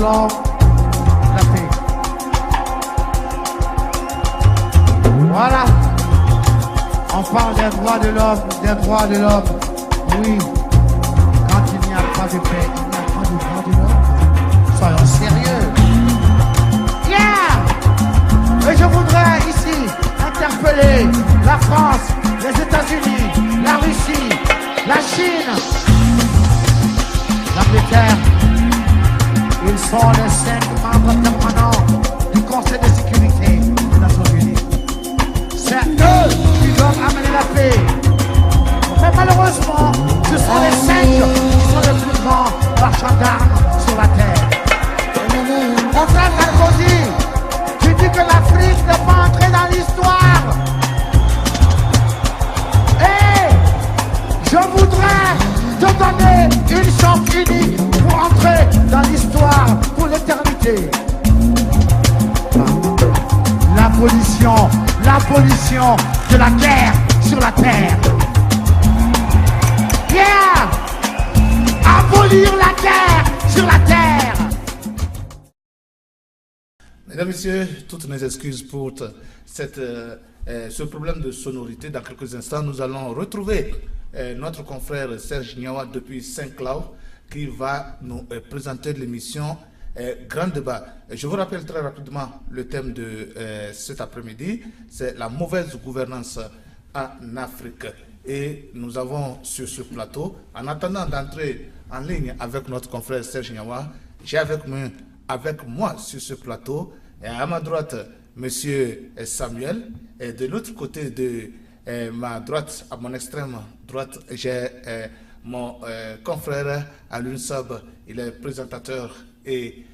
l'homme, la paix. Voilà. On parle des droits de l'homme, des droits de l'homme. Oui. Quand il n'y a pas de paix, il n'y a pas de droits de l'homme. Soyons sérieux. Yeah! Et je voudrais ici interpeller la France, les États-Unis, la Russie, la Chine, l'Angleterre. Ils sont les 5 membres permanents du Conseil de sécurité des Nations Unies. C'est eux qui doivent amener la paix. Mais malheureusement, ce sont les 5 qui sont les plus grands marchands d'armes sur la terre. Mon frère Sarkozy, tu dis que l'Afrique n'est pas entrée dans l'histoire. Et je voudrais te donner une chance unique pour entrer dans l'histoire pour l'éternité. L'abolition de la guerre sur la terre. Yeah! Abolir la guerre sur la terre. Mesdames, Messieurs, toutes mes excuses pour ce problème de sonorité. Dans quelques instants, nous allons retrouver notre confrère Serge Niawa depuis Saint-Cloud qui va nous présenter l'émission Grand Débat. Je vous rappelle très rapidement le thème de cet après-midi, c'est la mauvaise gouvernance en Afrique. Et nous avons sur ce plateau, en attendant d'entrer en ligne avec notre confrère Serge Niawa, j'ai avec moi sur ce plateau, à ma droite, M. Samuel, et de l'autre côté de ma droite, à mon extrême droite, j'ai mon confrère Alun Sab, il est présentateur et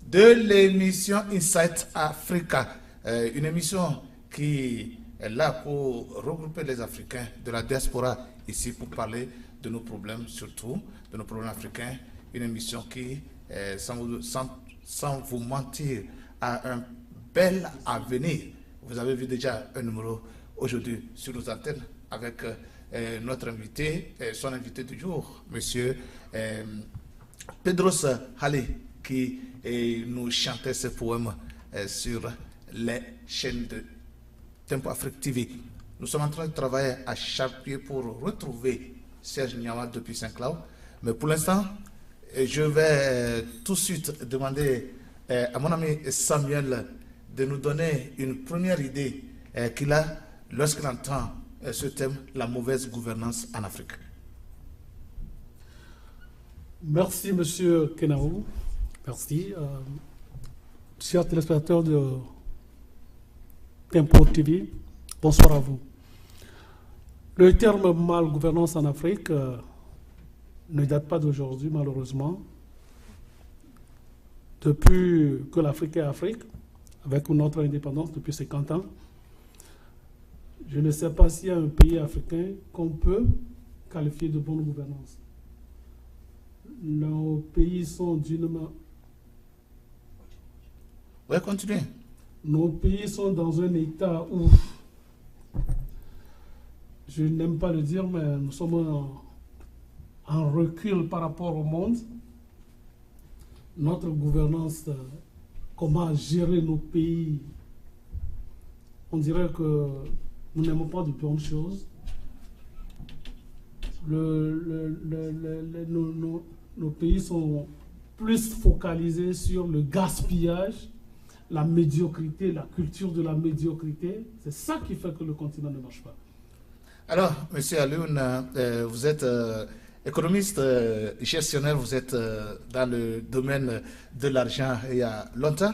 de l'émission Insight Africa, une émission qui est là pour regrouper les Africains de la diaspora ici pour parler de nos problèmes, surtout de nos problèmes africains, une émission qui, sans vous mentir, a un bel avenir. Vous avez vu déjà un numéro aujourd'hui sur nos antennes avec notre invité, son invité du jour, monsieur Pedros Hallé, qui nous chantait ce poème sur les chaînes de Tempo Afrique TV. Nous sommes en train de travailler à chaque pied pour retrouver Serge Niawa depuis Saint-Cloud. Mais pour l'instant, je vais tout de suite demander à mon ami Samuel de nous donner une première idée qu'il a lorsqu'il entend ce thème, la mauvaise gouvernance en Afrique. Merci, Monsieur Kenaou. Merci. Chers téléspectateurs de Tempo TV, bonsoir à vous. Le terme mal gouvernance en Afrique ne date pas d'aujourd'hui, malheureusement. Depuis que l'Afrique est Afrique, avec notre indépendance depuis 50 ans, je ne sais pas s'il y a un pays africain qu'on peut qualifier de bonne gouvernance. Nos pays sont d'une... Oui, continuez. Nos pays sont dans un état où, je n'aime pas le dire, mais nous sommes en recul par rapport au monde. Notre gouvernance, comment gérer nos pays, on dirait que nous n'aimons pas de bonnes choses. Nos pays sont plus focalisés sur le gaspillage, la médiocrité, la culture de la médiocrité. C'est ça qui fait que le continent ne marche pas. Alors, M. Alun, vous êtes économiste, gestionnaire, vous êtes dans le domaine de l'argent il y a longtemps.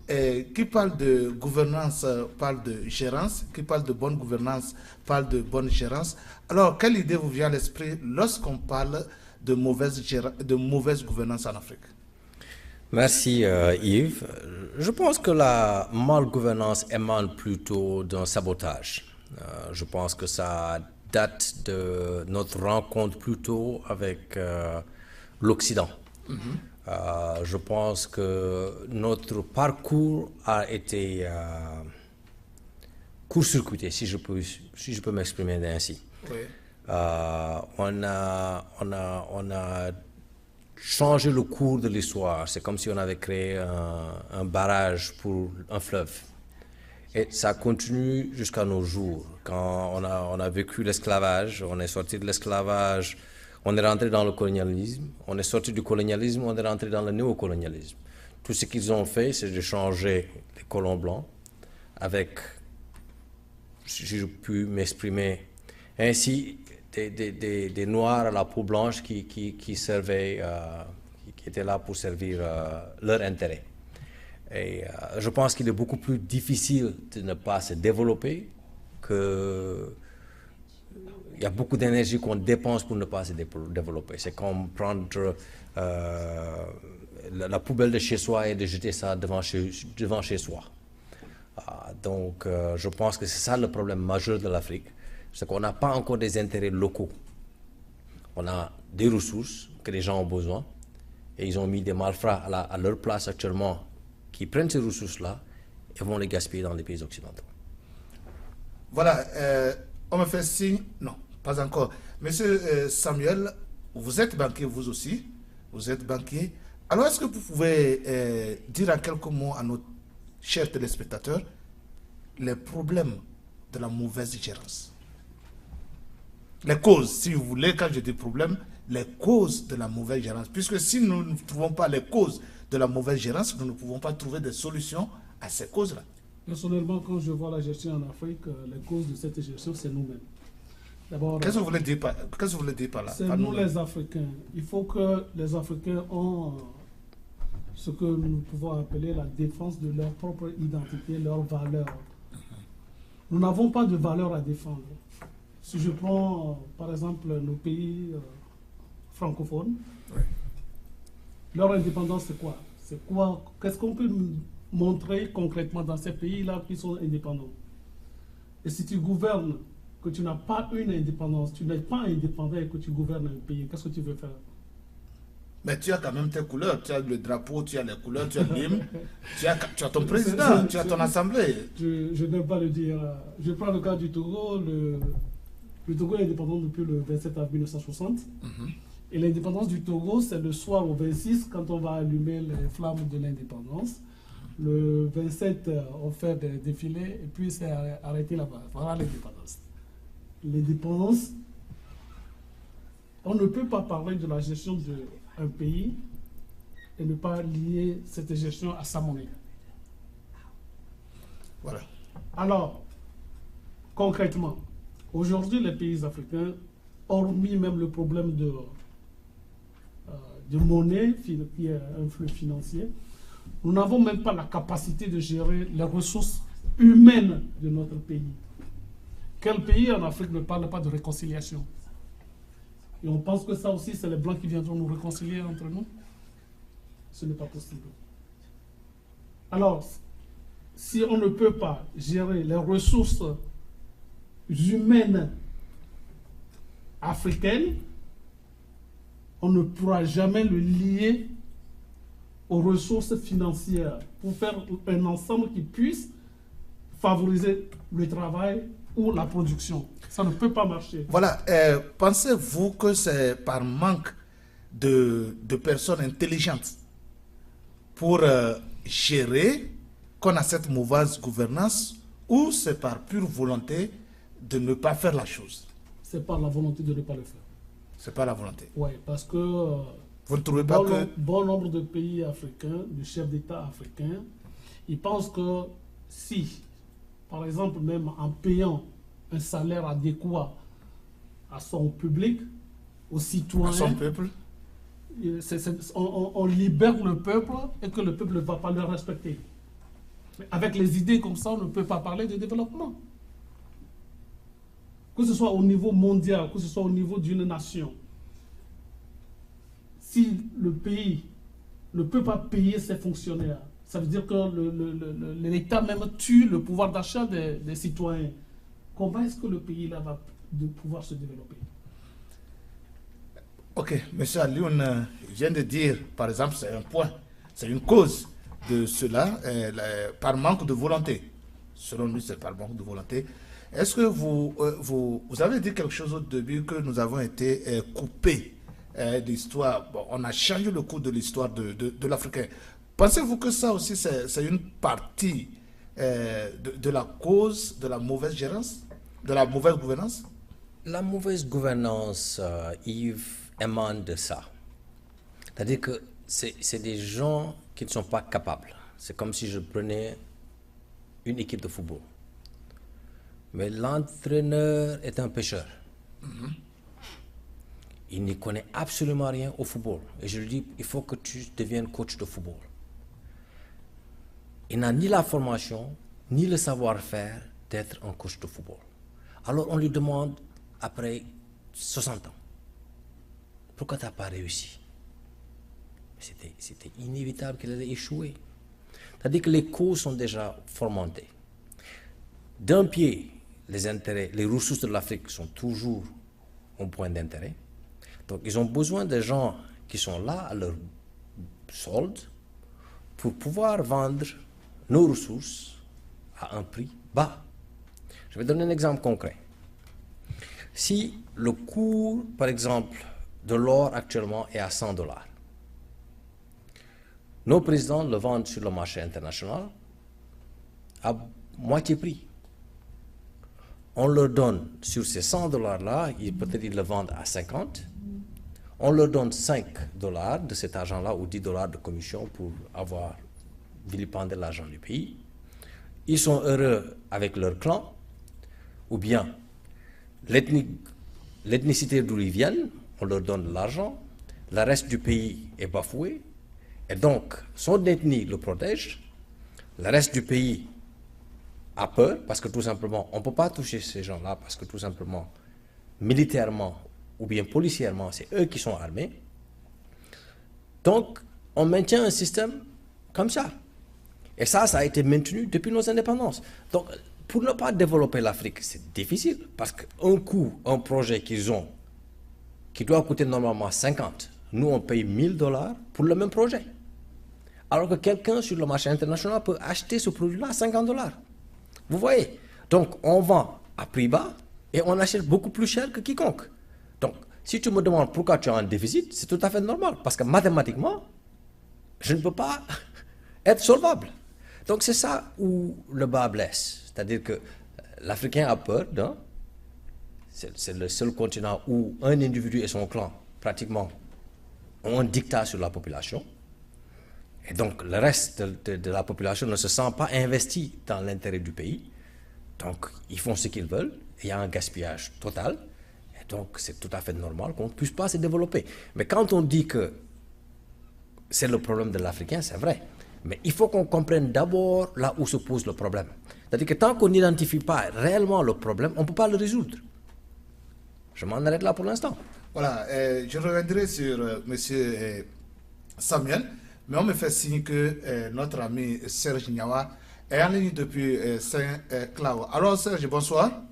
Qui parle de gouvernance parle de gérance, qui parle de bonne gouvernance parle de bonne gérance. Alors, quelle idée vous vient à l'esprit lorsqu'on parle de mauvaise gouvernance en Afrique? Merci Yves. Je pense que la malgouvernance émane plutôt d'un sabotage. Je pense que ça date de notre rencontre plutôt avec l'Occident. Je pense que notre parcours a été court-circuité, si je peux m'exprimer ainsi. Oui. On a changer le cours de l'histoire. C'est comme si on avait créé un barrage pour un fleuve. Et ça continue jusqu'à nos jours. Quand on a vécu l'esclavage, on est sorti de l'esclavage, on est rentré dans le colonialisme, on est sorti du colonialisme, on est rentré dans le néocolonialisme. Tout ce qu'ils ont fait, c'est de changer les colons blancs avec, si je puis m'exprimer ainsi, des noirs à la peau blanche qui servaient, qui étaient là pour servir leur intérêt. Et je pense qu'il est beaucoup plus difficile de ne pas se développer que... Il y a beaucoup d'énergie qu'on dépense pour ne pas se développer. C'est comme prendre la poubelle de chez soi et de jeter ça devant chez soi. Donc je pense que c'est ça le problème majeur de l'Afrique. C'est qu'on n'a pas encore des intérêts locaux. On a des ressources que les gens ont besoin et ils ont mis des malfrats à leur place actuellement qui prennent ces ressources-là et vont les gaspiller dans les pays occidentaux. Voilà, on me fait signe, non, pas encore. Monsieur Samuel, vous êtes banquier vous aussi, vous êtes banquier. Alors est-ce que vous pouvez dire en quelques mots à nos chers téléspectateurs les problèmes de la mauvaise gérance? Les causes, si vous voulez, quand je dis problème, les causes de la mauvaise gérance. Puisque si nous ne trouvons pas les causes de la mauvaise gérance, nous ne pouvons pas trouver des solutions à ces causes-là. Personnellement, quand je vois la gestion en Afrique, les causes de cette gestion, c'est nous-mêmes. D'abord, qu'est-ce que vous voulez dire par là? C'est nous les Africains. Il faut que les Africains ont ce que nous pouvons appeler la défense de leur propre identité, leurs valeurs. Nous n'avons pas de valeurs à défendre. Si je prends, par exemple, nos pays francophones, oui. Leur indépendance, c'est quoi? Qu'est-ce qu'on peut nous montrer concrètement dans ces pays-là qui sont indépendants? Et si tu gouvernes, que tu n'as pas une indépendance, tu n'es pas indépendant et que tu gouvernes un pays, qu'est-ce que tu veux faire? Mais tu as quand même tes couleurs, tu as le drapeau, tu as les couleurs, tu as l'hymne, tu as ton président, tu as ton assemblée. Je n'aime pas le dire. Je prends le cas du Togo. Le Togo est indépendant depuis le 27 avril 1960. Et l'indépendance du Togo, c'est le soir au 26, quand on va allumer les flammes de l'indépendance. Le 27, on fait des défilés, et puis c'est arrêté là-bas. Voilà l'indépendance. L'indépendance, on ne peut pas parler de la gestion d'un pays et ne pas lier cette gestion à sa monnaie. Voilà. Alors, concrètement, aujourd'hui, les pays africains, hormis même le problème de monnaie, qui est un flux financier, nous n'avons même pas la capacité de gérer les ressources humaines de notre pays. Quel pays en Afrique ne parle pas de réconciliation? Et on pense que ça aussi, c'est les Blancs qui viendront nous réconcilier entre nous? Ce n'est pas possible. Alors, si on ne peut pas gérer les ressources humaines africaines, on ne pourra jamais le lier aux ressources financières pour faire un ensemble qui puisse favoriser le travail ou la production. Ça ne peut pas marcher. Voilà. Pensez-vous que c'est par manque de personnes intelligentes pour gérer qu'on a cette mauvaise gouvernance, ou c'est par pure volonté de ne pas faire la chose? C'est par la volonté de ne pas le faire. C'est pas la volonté. Oui, parce que vous ne trouvez pas bon nombre de pays africains, de chefs d'État africains, ils pensent que si, par exemple, même en payant un salaire adéquat à son public, aux citoyens, à son peuple, on libère le peuple et que le peuple ne va pas le respecter. Mais avec les idées comme ça, on ne peut pas parler de développement. Que ce soit au niveau mondial, que ce soit au niveau d'une nation. Si le pays ne peut pas payer ses fonctionnaires, ça veut dire que l'État même tue le pouvoir d'achat des citoyens. Comment est-ce que le pays là va pouvoir se développer? Ok, M. Alioune vient de dire, par exemple, c'est un point, c'est une cause de cela, par manque de volonté. Selon lui, c'est par manque de volonté. Est-ce que vous avez dit quelque chose au début, que nous avons été coupés d'histoire. Bon, on a changé le cours de l'histoire de l'Africain. Pensez-vous que ça aussi, c'est une partie de la cause de la mauvaise gérance, de la mauvaise gouvernance? La mauvaise gouvernance, Yves, émane de ça. C'est-à-dire que c'est des gens qui ne sont pas capables. C'est comme si je prenais une équipe de football. Mais l'entraîneur est un pêcheur. Il n'y connaît absolument rien au football. Et je lui dis, il faut que tu deviennes coach de football. Il n'a ni la formation, ni le savoir-faire d'être un coach de football. Alors on lui demande, après 60 ans, pourquoi tu n'as pas réussi? C'était inévitable qu'il allait échouer. C'est-à-dire que les causes sont déjà fomentées. D'un pied, les intérêts, les ressources de l'Afrique sont toujours un point d'intérêt. Donc ils ont besoin de gens qui sont là à leur solde pour pouvoir vendre nos ressources à un prix bas. Je vais donner un exemple concret. Si le cours, par exemple, de l'or actuellement est à 100 $, nos présidents le vendent sur le marché international à moitié prix. On leur donne, sur ces 100 $-là, peut-être ils le vendent à 50. On leur donne 5 $ de cet argent-là ou 10 $ de commission pour avoir vilipendé l'argent du pays. Ils sont heureux avec leur clan, ou bien l'ethnicité d'où ils viennent, on leur donne de l'argent, le reste du pays est bafoué, et donc son ethnie le protège, le reste du pays a peur, parce que tout simplement, on ne peut pas toucher ces gens-là, parce que tout simplement, militairement ou bien policièrement, c'est eux qui sont armés. Donc, on maintient un système comme ça. Et ça a été maintenu depuis nos indépendances. Donc, pour ne pas développer l'Afrique, c'est difficile, parce qu'un coup, un projet qu'ils ont, qui doit coûter normalement 50, nous on paye 1000 $ pour le même projet. Alors que quelqu'un sur le marché international peut acheter ce produit-là à 50 $. Vous voyez? Donc, on vend à prix bas et on achète beaucoup plus cher que quiconque. Donc, si tu me demandes pourquoi tu as un déficit, c'est tout à fait normal, parce que mathématiquement, je ne peux pas être solvable. Donc, c'est ça où le bas blesse. C'est-à-dire que l'Africain a peur d'un. C'est le seul continent où un individu et son clan, pratiquement, ont un dictat sur la population. Et donc, le reste de la population ne se sent pas investi dans l'intérêt du pays. Donc, ils font ce qu'ils veulent. Il y a un gaspillage total. Et donc, c'est tout à fait normal qu'on ne puisse pas se développer. Mais quand on dit que c'est le problème de l'Africain, c'est vrai. Mais il faut qu'on comprenne d'abord là où se pose le problème. C'est-à-dire que tant qu'on n'identifie pas réellement le problème, on ne peut pas le résoudre. Je m'en arrête là pour l'instant. Voilà, je reviendrai sur M. Samuel, mais on me fait signe que notre ami Serge Niawa est en ligne depuis Saint-Cloud. Alors Serge, bonsoir.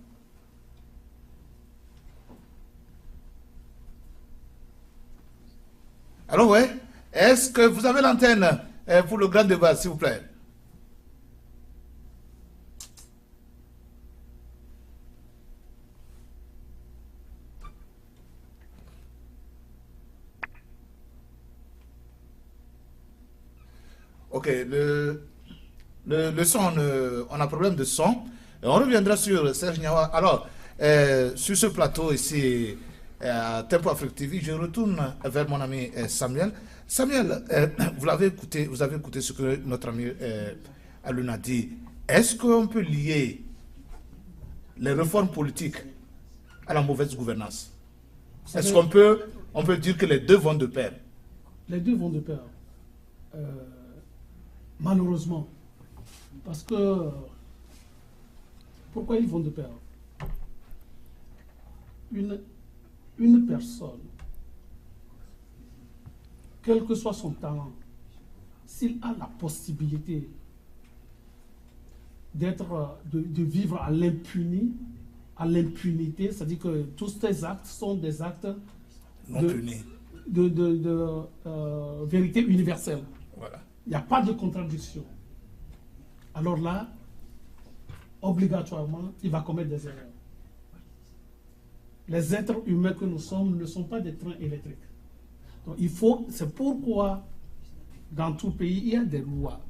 Alors ouais, est-ce que vous avez l'antenne pour le grand débat, s'il vous plaît? Ok, le son, on a problème de son. On reviendra sur Serge Niawa. Alors, sur ce plateau ici, à Tempo Afrique TV, je retourne vers mon ami Samuel. Samuel, vous avez écouté ce que notre ami Alun a dit. Est-ce qu'on peut lier les réformes politiques à la mauvaise gouvernance? Est-ce qu'on peut dire que les deux vont de pair? Les deux vont de pair. Malheureusement. Parce que... Pourquoi ils vont de pair? Une personne, quel que soit son talent, s'il a la possibilité de vivre à l'impunité, c'est-à-dire que tous ces actes sont des actes de vérité universelle. Voilà. Il n'y a pas de contradiction. Alors là, obligatoirement, il va commettre des erreurs. Les êtres humains que nous sommes ne sont pas des trains électriques. Donc, c'est pourquoi dans tout pays, il y a des lois.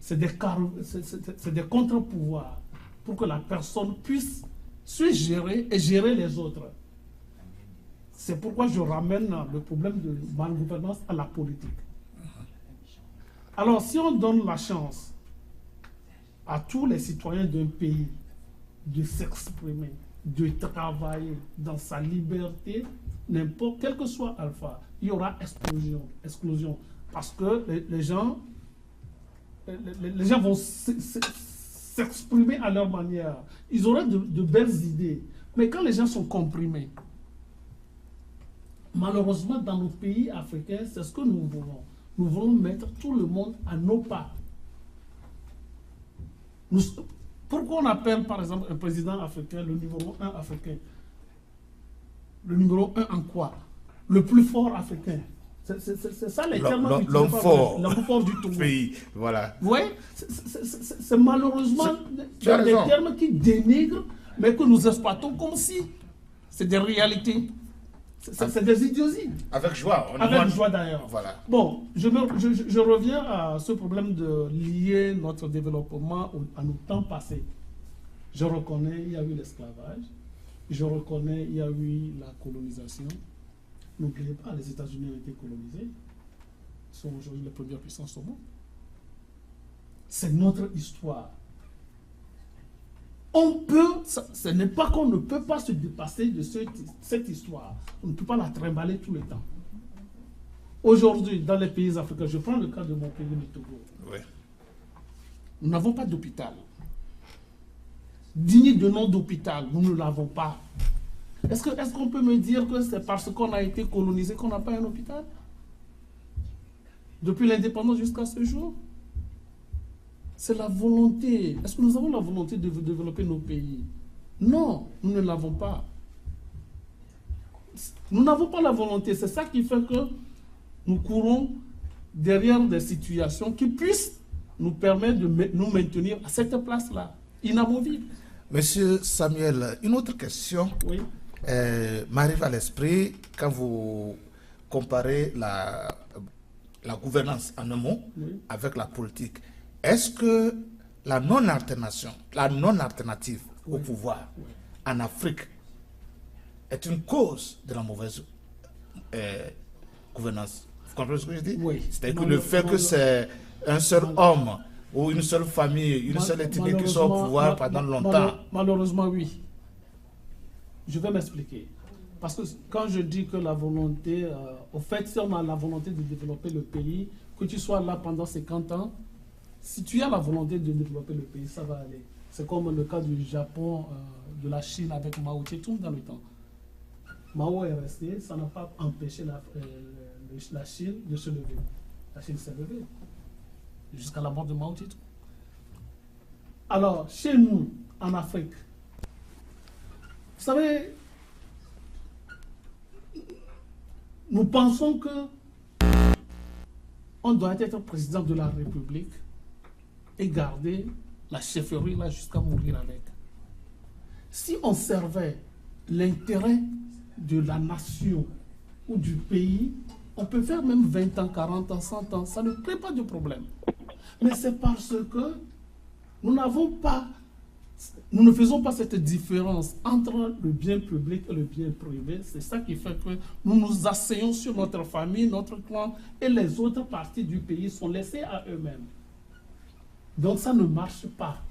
C'est des contre-pouvoirs pour que la personne puisse se gérer et gérer les autres. C'est pourquoi je ramène le problème de malgouvernance à la politique. Alors, si on donne la chance à tous les citoyens d'un pays de s'exprimer, de travailler dans sa liberté, n'importe quel que soit alpha, il y aura explosion. Parce que les gens vont s'exprimer à leur manière. Ils auront de belles idées. Mais quand les gens sont comprimés, malheureusement, dans nos pays africains, c'est ce que nous voulons. Nous voulons mettre tout le monde à nos pas. Pourquoi on appelle, par exemple, un président africain le numéro 1 africain? Le numéro 1 en quoi? Le plus fort africain. C'est ça les termes utilisés. L'homme fort. L'homme fort du Togo. Pays, voilà. Vous voyez, c'est malheureusement tu as des raison. termes qui dénigrent, mais que nous exploitons comme si c'est des réalités. C'est des idioties. Avec joie. Avec joie d'ailleurs. Voilà. Bon, je reviens à ce problème de lier notre développement à nos temps passés. Je reconnais, il y a eu l'esclavage. Je reconnais, il y a eu la colonisation. N'oubliez pas, les États-Unis ont été colonisés. Ils sont aujourd'hui les premières puissances au monde. C'est notre histoire. Ce n'est pas qu'on ne peut pas se dépasser de cette histoire. On ne peut pas la trimballer tout le temps. Aujourd'hui, dans les pays africains, je prends le cas de mon pays, le Togo. Oui. Nous n'avons pas d'hôpital. Digne de nom d'hôpital, nous ne l'avons pas. Est-ce qu'on peut me dire que c'est parce qu'on a été colonisé qu'on n'a pas un hôpital? Depuis l'indépendance jusqu'à ce jour? C'est la volonté. Est-ce que nous avons la volonté de développer nos pays? Non, nous ne l'avons pas. Nous n'avons pas la volonté. C'est ça qui fait que nous courons derrière des situations qui puissent nous permettre de nous maintenir à cette place-là, inamovible. Monsieur Samuel, une autre question Oui. m'arrive à l'esprit quand vous comparez la gouvernance en un mot Oui. avec la politique. Est-ce que la non-alternative au pouvoir en Afrique est une cause de la mauvaise gouvernance? Vous comprenez ce que je dis? Oui. C'est-à-dire que le fait que c'est un seul homme ou une seule famille, une seule ethnie qui soit au pouvoir pendant longtemps. Malheureusement, oui. Je vais m'expliquer. Parce que quand je dis que la volonté, au fait, si on a la volonté de développer le pays, que tu sois là pendant 50 ans, si tu as la volonté de développer le pays, ça va aller. C'est comme le cas du Japon, de la Chine avec Mao Tse-tung dans le temps. Mao est resté, ça n'a pas empêché la Chine de se lever. La Chine s'est levée jusqu'à la mort de Mao Tse-tung. Alors, chez nous, en Afrique, vous savez, nous pensons que on doit être président de la République et garder la chefferie là jusqu'à mourir avec. Si on servait l'intérêt de la nation ou du pays, on peut faire même 20 ans, 40 ans, 100 ans, ça ne crée pas de problème. Mais c'est parce que nous ne faisons pas cette différence entre le bien public et le bien privé. C'est ça qui fait que nous nous asseyons sur notre famille, notre clan, et les autres parties du pays sont laissées à eux-mêmes. Donc ça ne marche pas.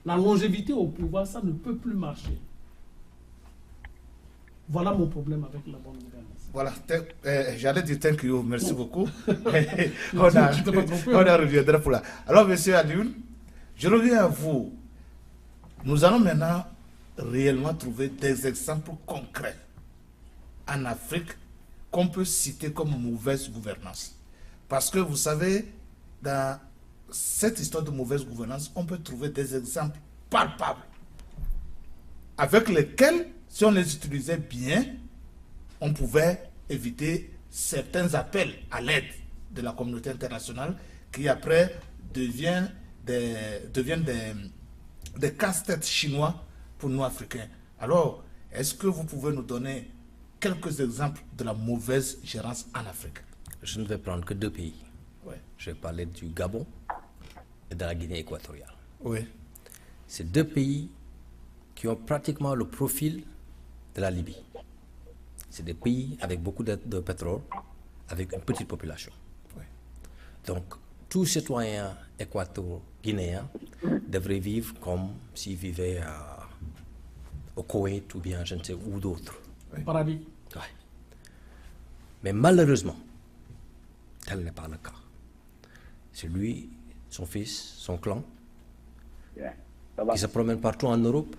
La longévité au pouvoir, ça ne peut plus marcher. Voilà mon problème avec la bonne gouvernance. Voilà, j'allais dire thank you, merci beaucoup. Tu t'es pas trompé, on a reviendra pour là. Alors, monsieur Alioune, je reviens à vous. Nous allons maintenant réellement trouver des exemples concrets en Afrique qu'on peut citer comme mauvaise gouvernance. Parce que vous savez, dans cette histoire de mauvaise gouvernance, on peut trouver des exemples palpables avec lesquels, si on les utilisait bien, on pouvait éviter certains appels à l'aide de la communauté internationale qui après deviennent des casse-têtes chinois pour nous Africains. Alors, est-ce que vous pouvez nous donner quelques exemples de la mauvaise gérance en Afrique. Je ne vais prendre que 2 pays. Ouais. Je vais parler du Gabon et de la Guinée équatoriale. Oui. C'est 2 pays qui ont pratiquement le profil de la Libye. C'est des pays avec beaucoup de pétrole, avec une petite population. Oui. Donc, tout citoyen équato-guinéen devrait vivre comme s'il vivait au Koweït ou bien je ne sais où d'autre. Paradis. Ouais. Mais malheureusement, tel n'est pas le cas. C'est lui, son fils, son clan, qui se promènent partout en Europe,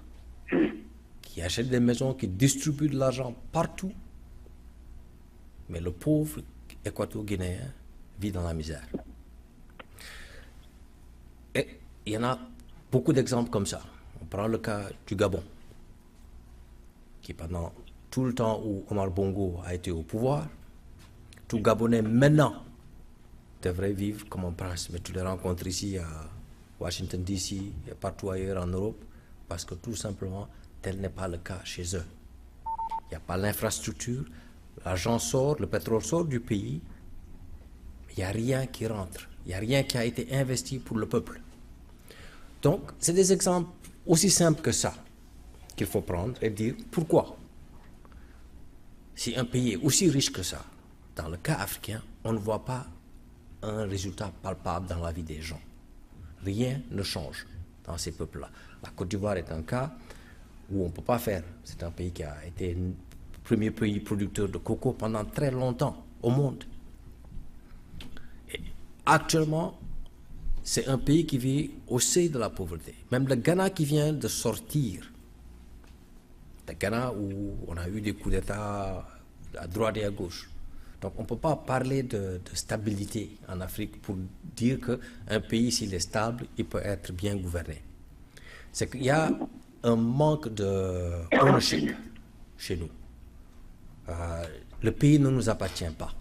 qui achètent des maisons, qui distribuent de l'argent partout. Mais le pauvre équato-guinéen vit dans la misère. Et il y en a beaucoup d'exemples comme ça. On prend le cas du Gabon, qui pendant tout le temps où Omar Bongo a été au pouvoir, tout Gabonais maintenant devrait vivre comme un prince. Mais tu les rencontres ici à Washington DC et partout ailleurs en Europe, parce que tout simplement, tel n'est pas le cas chez eux. Il n'y a pas l'infrastructure, l'argent sort, le pétrole sort du pays, mais il n'y a rien qui rentre. Il n'y a rien qui a été investi pour le peuple. Donc, c'est des exemples aussi simples que ça qu'il faut prendre et dire pourquoi. Si un pays est aussi riche que ça, dans le cas africain, on ne voit pas un résultat palpable dans la vie des gens. Rien ne change dans ces peuples-là. La Côte d'Ivoire est un cas où on ne peut pas faire. C'est un pays qui a été le premier pays producteur de coco pendant très longtemps au monde. Et actuellement, c'est un pays qui vit au seuil de la pauvreté. Même le Ghana qui vient de sortir, le Ghana où on a eu des coups d'État à droite et à gauche. Donc on ne peut pas parler de stabilité en Afrique pour dire qu'un pays, s'il est stable, il peut être bien gouverné. C'est qu'il y a un manque de ownership chez nous. Le pays ne nous appartient pas.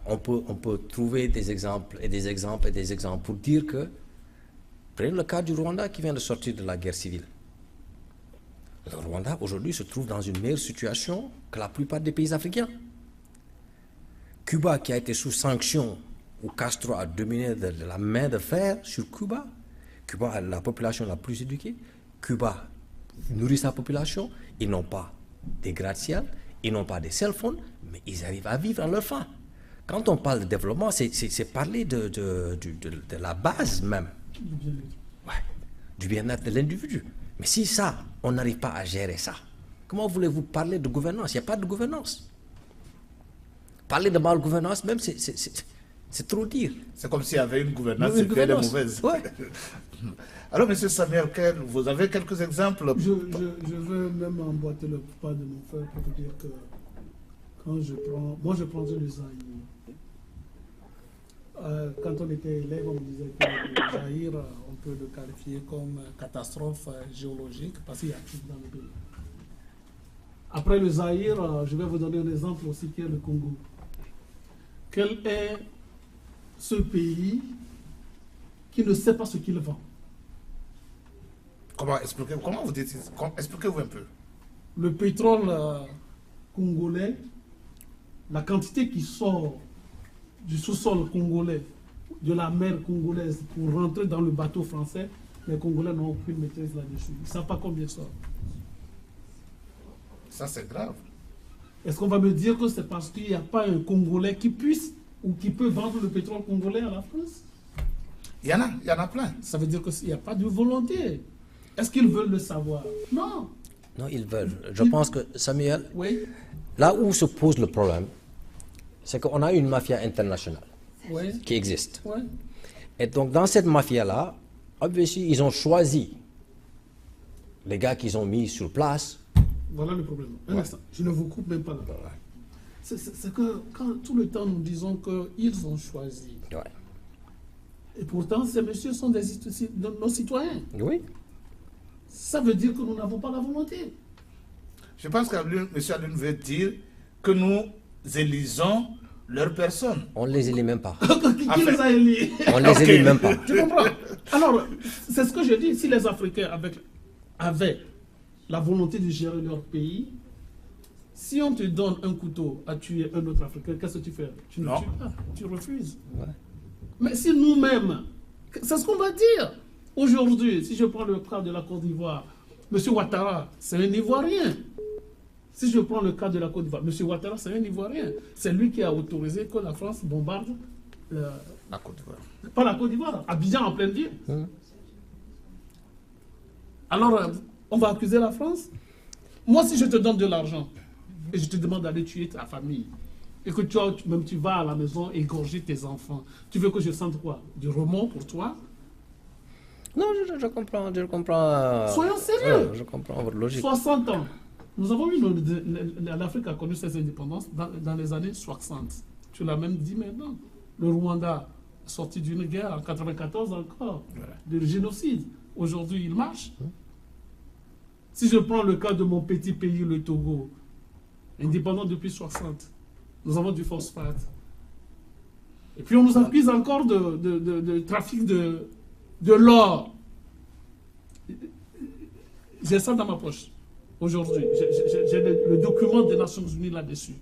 On peut trouver des exemples et des exemples et des exemples pour dire que, prenez le cas du Rwanda qui vient de sortir de la guerre civile. Le Rwanda aujourd'hui se trouve dans une meilleure situation que la plupart des pays africains. Cuba qui a été sous sanction, où Castro a dominé de la main de fer sur Cuba. Cuba a la population la plus éduquée. Cuba nourrit sa population. Ils n'ont pas des gratte-ciel, ils n'ont pas des cell phones, mais ils arrivent à vivre à leur faim. Quand on parle de développement, c'est parler de la base même. Ouais, du bien-être de l'individu. Mais si ça, on n'arrive pas à gérer ça, comment voulez-vous parler de gouvernance? Il n'y a pas de gouvernance. Parler de mal gouvernance, même, c'est trop dire. C'est comme s'il y avait une gouvernance et qu'elle est mauvaise. Ouais. Alors, M. Samuel, vous avez quelques exemples? Je veux même emboîter le pas de mon frère pour vous dire que quand je prendrais le Zaïre. Quand on était élève, on me disait que le Zaïre, on peut le qualifier comme catastrophe géologique parce qu'il y a tout dans le pays. Après le Zaïre, je vais vous donner un exemple aussi qui est le Congo. Quel est ce pays qui ne sait pas ce qu'il vend? Comment vous dites? Expliquez-vous un peu. Le pétrole congolais, la quantité qui sort du sous-sol congolais, de la mer congolaise pour rentrer dans le bateau français, les Congolais n'ont aucune maîtrise là-dessus. Ils ne savent pas combien ça sort. Ça, c'est grave. Est-ce qu'on va me dire que c'est parce qu'il n'y a pas un Congolais qui puisse ou qui peut vendre le pétrole congolais à la France? Il y en a plein. Ça veut dire qu'il n'y a pas de volonté. Est-ce qu'ils veulent le savoir? Non. Non, ils veulent. Je pense que, Samuel, Oui. là où se pose le problème, c'est qu'on a une mafia internationale Oui. qui existe. Oui. Et donc, dans cette mafia-là, obviously, ils ont choisi les gars qu'ils ont mis sur place. Voilà le problème. Un instant, je ne vous coupe même pas là. C'est que quand tout le temps nous disons qu'ils ont choisi. Ouais. Et pourtant, ces messieurs sont nos citoyens. Oui. Ça veut dire que nous n'avons pas la volonté. Je pense que M. Alun veut dire que nous élisons leur personne. On ne les élit même pas. Qui les a élus? On ne les élit même pas. Tu comprends? Alors, c'est ce que je dis. Si les Africains avaient la volonté de gérer leur pays, Si on te donne un couteau à tuer un autre Africain, qu'est-ce que tu fais? Tu ne Non. tues pas, tu refuses. Ouais. Mais si nous-mêmes, c'est ce qu'on va dire. Aujourd'hui, si je prends le cas de la Côte d'Ivoire, M. Ouattara, c'est un Ivoirien. Si je prends le cas de la Côte d'Ivoire, M. Ouattara, c'est un Ivoirien. C'est lui qui a autorisé que la France bombarde La Côte d'Ivoire. pas la Côte d'Ivoire, Abidjan en pleine ville. Alors, on va accuser la France? Moi, si je te donne de l'argent et je te demande d'aller tuer ta famille, et que même tu vas à la maison égorger tes enfants, tu veux que je sente quoi? Du remords pour toi? Non, je comprends, je comprends. Soyons sérieux. Ouais, je comprends votre logique. 60 ans. Nous avons eu, l'Afrique a connu ses indépendances dans les années 60. Tu l'as même dit maintenant. Le Rwanda est sorti d'une guerre en 94 encore, de génocide. Aujourd'hui, il marche. Si je prends le cas de mon petit pays, le Togo, indépendant depuis 60, nous avons du phosphate. Et puis on nous accuse encore de trafic de l'or. J'ai ça dans ma poche aujourd'hui. J'ai le document des Nations Unies là-dessus.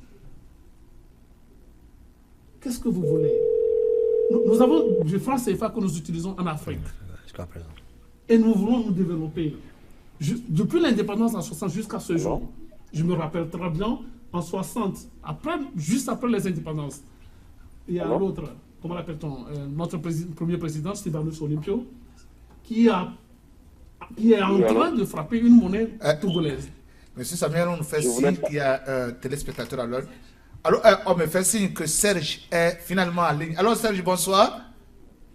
Qu'est-ce que vous voulez? Nous avons du franc CFA que nous utilisons en Afrique. Jusqu'à présent. Et nous voulons nous développer. Depuis l'indépendance en 60 jusqu'à ce jour, je me rappelle très bien, en 60, juste après les indépendances, il y a l'autre, comment l'appelle-t-on, notre premier président, Stéphanus Olympio, qui est en train de frapper une monnaie togolaise. Monsieur Samuel, on nous fait signe qu'il y a un téléspectateur à l'heure. Alors, on me fait signe que Serge est finalement en ligne. Alors, Serge, bonsoir.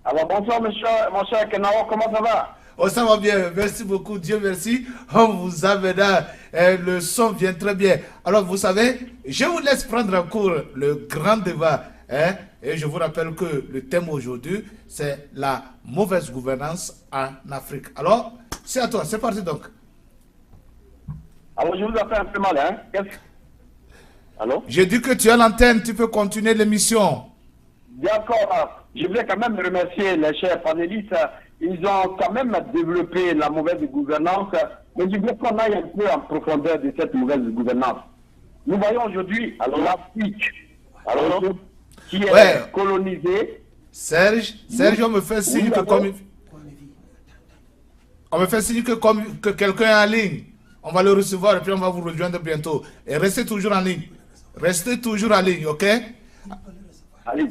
Alors, bonsoir, mon cher Kenao, comment ça va? Oh, ça va bien, merci beaucoup, Dieu merci. On vous a là, le son vient très bien. Alors, vous savez, je vous laisse prendre en cours le grand débat. Et je vous rappelle que le thème aujourd'hui, c'est la mauvaise gouvernance en Afrique. Alors, c'est à toi, c'est parti donc. Alors, je vous appelle un peu mal, hein? Allô? J'ai dit que tu as l'antenne, tu peux continuer l'émission. D'accord. Je voulais quand même remercier les chers panélistes. Ils ont quand même développé la mauvaise gouvernance, mais je voulais qu'on aille un peu en profondeur de cette mauvaise gouvernance. Nous voyons aujourd'hui l'Afrique qui est colonisée. Serge, on me fait signe que comme... On me fait signe que quelqu'un est en ligne. On va le recevoir et puis on va vous rejoindre bientôt. Et restez toujours en ligne. Restez toujours en ligne, ok?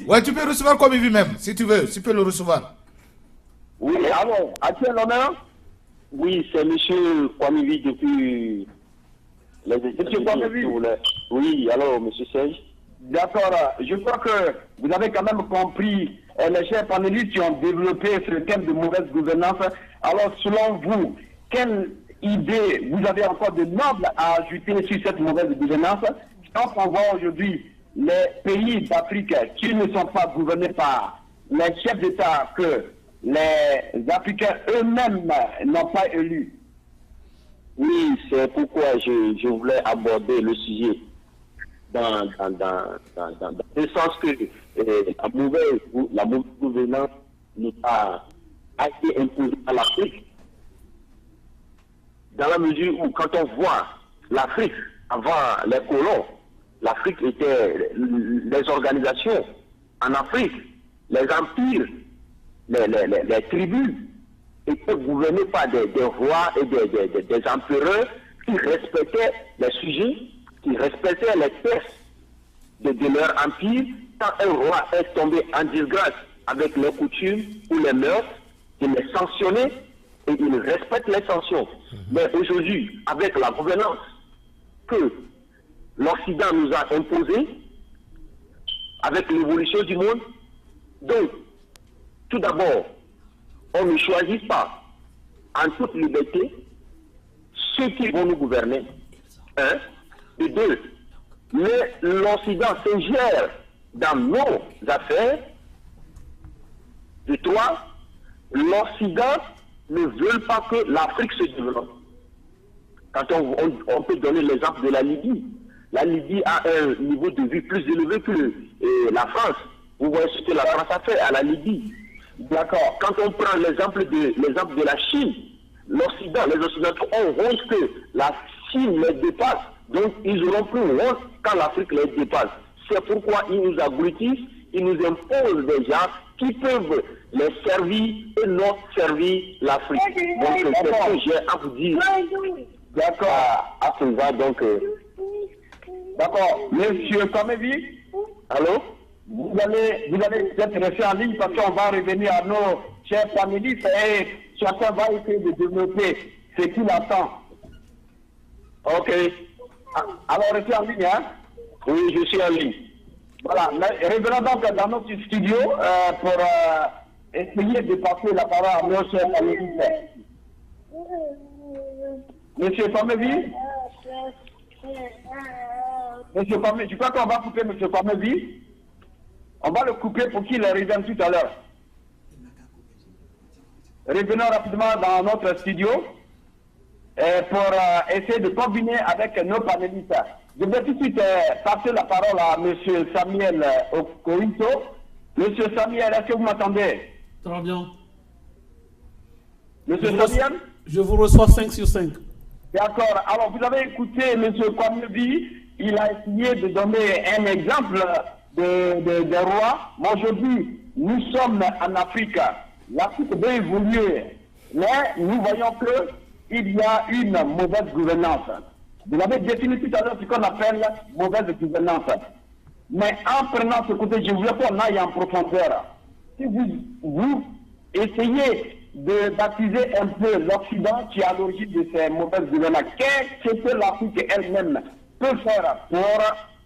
Ouais, tu peux recevoir comme il vit même, si tu veux. Tu peux le recevoir. Oui, alors, à quel honneur? Oui, c'est M. Kwamivi depuis les États-Unis. Oui, alors, M. Serge. D'accord, je crois que vous avez quand même compris les chers panélistes qui ont développé ce thème de mauvaise gouvernance. Alors, selon vous, quelle idée vous avez encore de noble à ajouter sur cette mauvaise gouvernance? Quand on voit aujourd'hui les pays d'Afrique qui ne sont pas gouvernés par les chefs d'État que les Africains eux-mêmes n'ont pas élus. Oui, c'est pourquoi je voulais aborder le sujet dans le sens que la mauvaise gouvernance a été imposée à l'Afrique. Dans la mesure où, quand on voit l'Afrique avant les colons, l'Afrique était les organisations en Afrique, les empires, les tribus étaient gouvernés par des rois et des empereurs qui respectaient les sujets, qui respectaient les textes de leur empire. Quand un roi est tombé en disgrâce avec les coutumes ou les mœurs, il les sanctionnait et il respecte les sanctions. Mais aujourd'hui, avec la gouvernance que l'Occident nous a imposée, avec l'évolution du monde, donc, tout d'abord, on ne choisit pas en toute liberté ceux qui vont nous gouverner. Un. Et deux, l'Occident s'ingère dans nos affaires. De trois, l'Occident ne veut pas que l'Afrique se développe. Quand on peut donner l'exemple de la Libye. La Libye a un niveau de vie plus élevé que la France. Vous voyez ce que la France a fait à la Libye. D'accord. Quand on prend l'exemple de la Chine, les Occidentaux ont honte que la Chine les dépasse Donc, ils auront plus honte quand l'Afrique les dépasse. C'est pourquoi ils nous abrutissent, ils nous imposent des gens qui peuvent les servir et non servir l'Afrique. Donc, c'est ce que j'ai à vous dire. D'accord, à ce moment, donc. D'accord, monsieur Kamevi, allô? Vous allez peut-être rester en ligne parce qu'on va revenir à nos chers panélistes et chacun va essayer de développer ce qu'il attend. Ok. Alors, restez en ligne, hein? Oui, je suis en ligne. Voilà, revenons donc dans notre studio pour essayer de passer la parole à nos chers panélistes. Monsieur Pamevi? Monsieur Pamevi, je crois qu'on va couper Monsieur Pamevi. On va le couper pour qu'il revienne tout à l'heure. Revenons rapidement dans notre studio pour essayer de combiner avec nos panélistes. Je vais tout de suite passer la parole à M. Samuel Okorinto. M. Samuel, est-ce que vous m'entendez? Très bien. M. Samuel? Je vous reçois 5 sur 5. D'accord. Alors, vous avez écouté M. Kwamebi. Il a essayé de donner un exemple des rois. Mais aujourd'hui, nous sommes en Afrique. L'Afrique doit évoluer. Mais nous voyons qu'il y a une mauvaise gouvernance. Vous avez défini tout à l'heure ce qu'on appelle mauvaise gouvernance. Mais en prenant ce côté, je voulais qu'on aille en profondeur. Si vous essayez de baptiser un peu l'Occident qui est à l'origine de ces mauvaises gouvernances, qu'est-ce que l'Afrique elle-même peut faire pour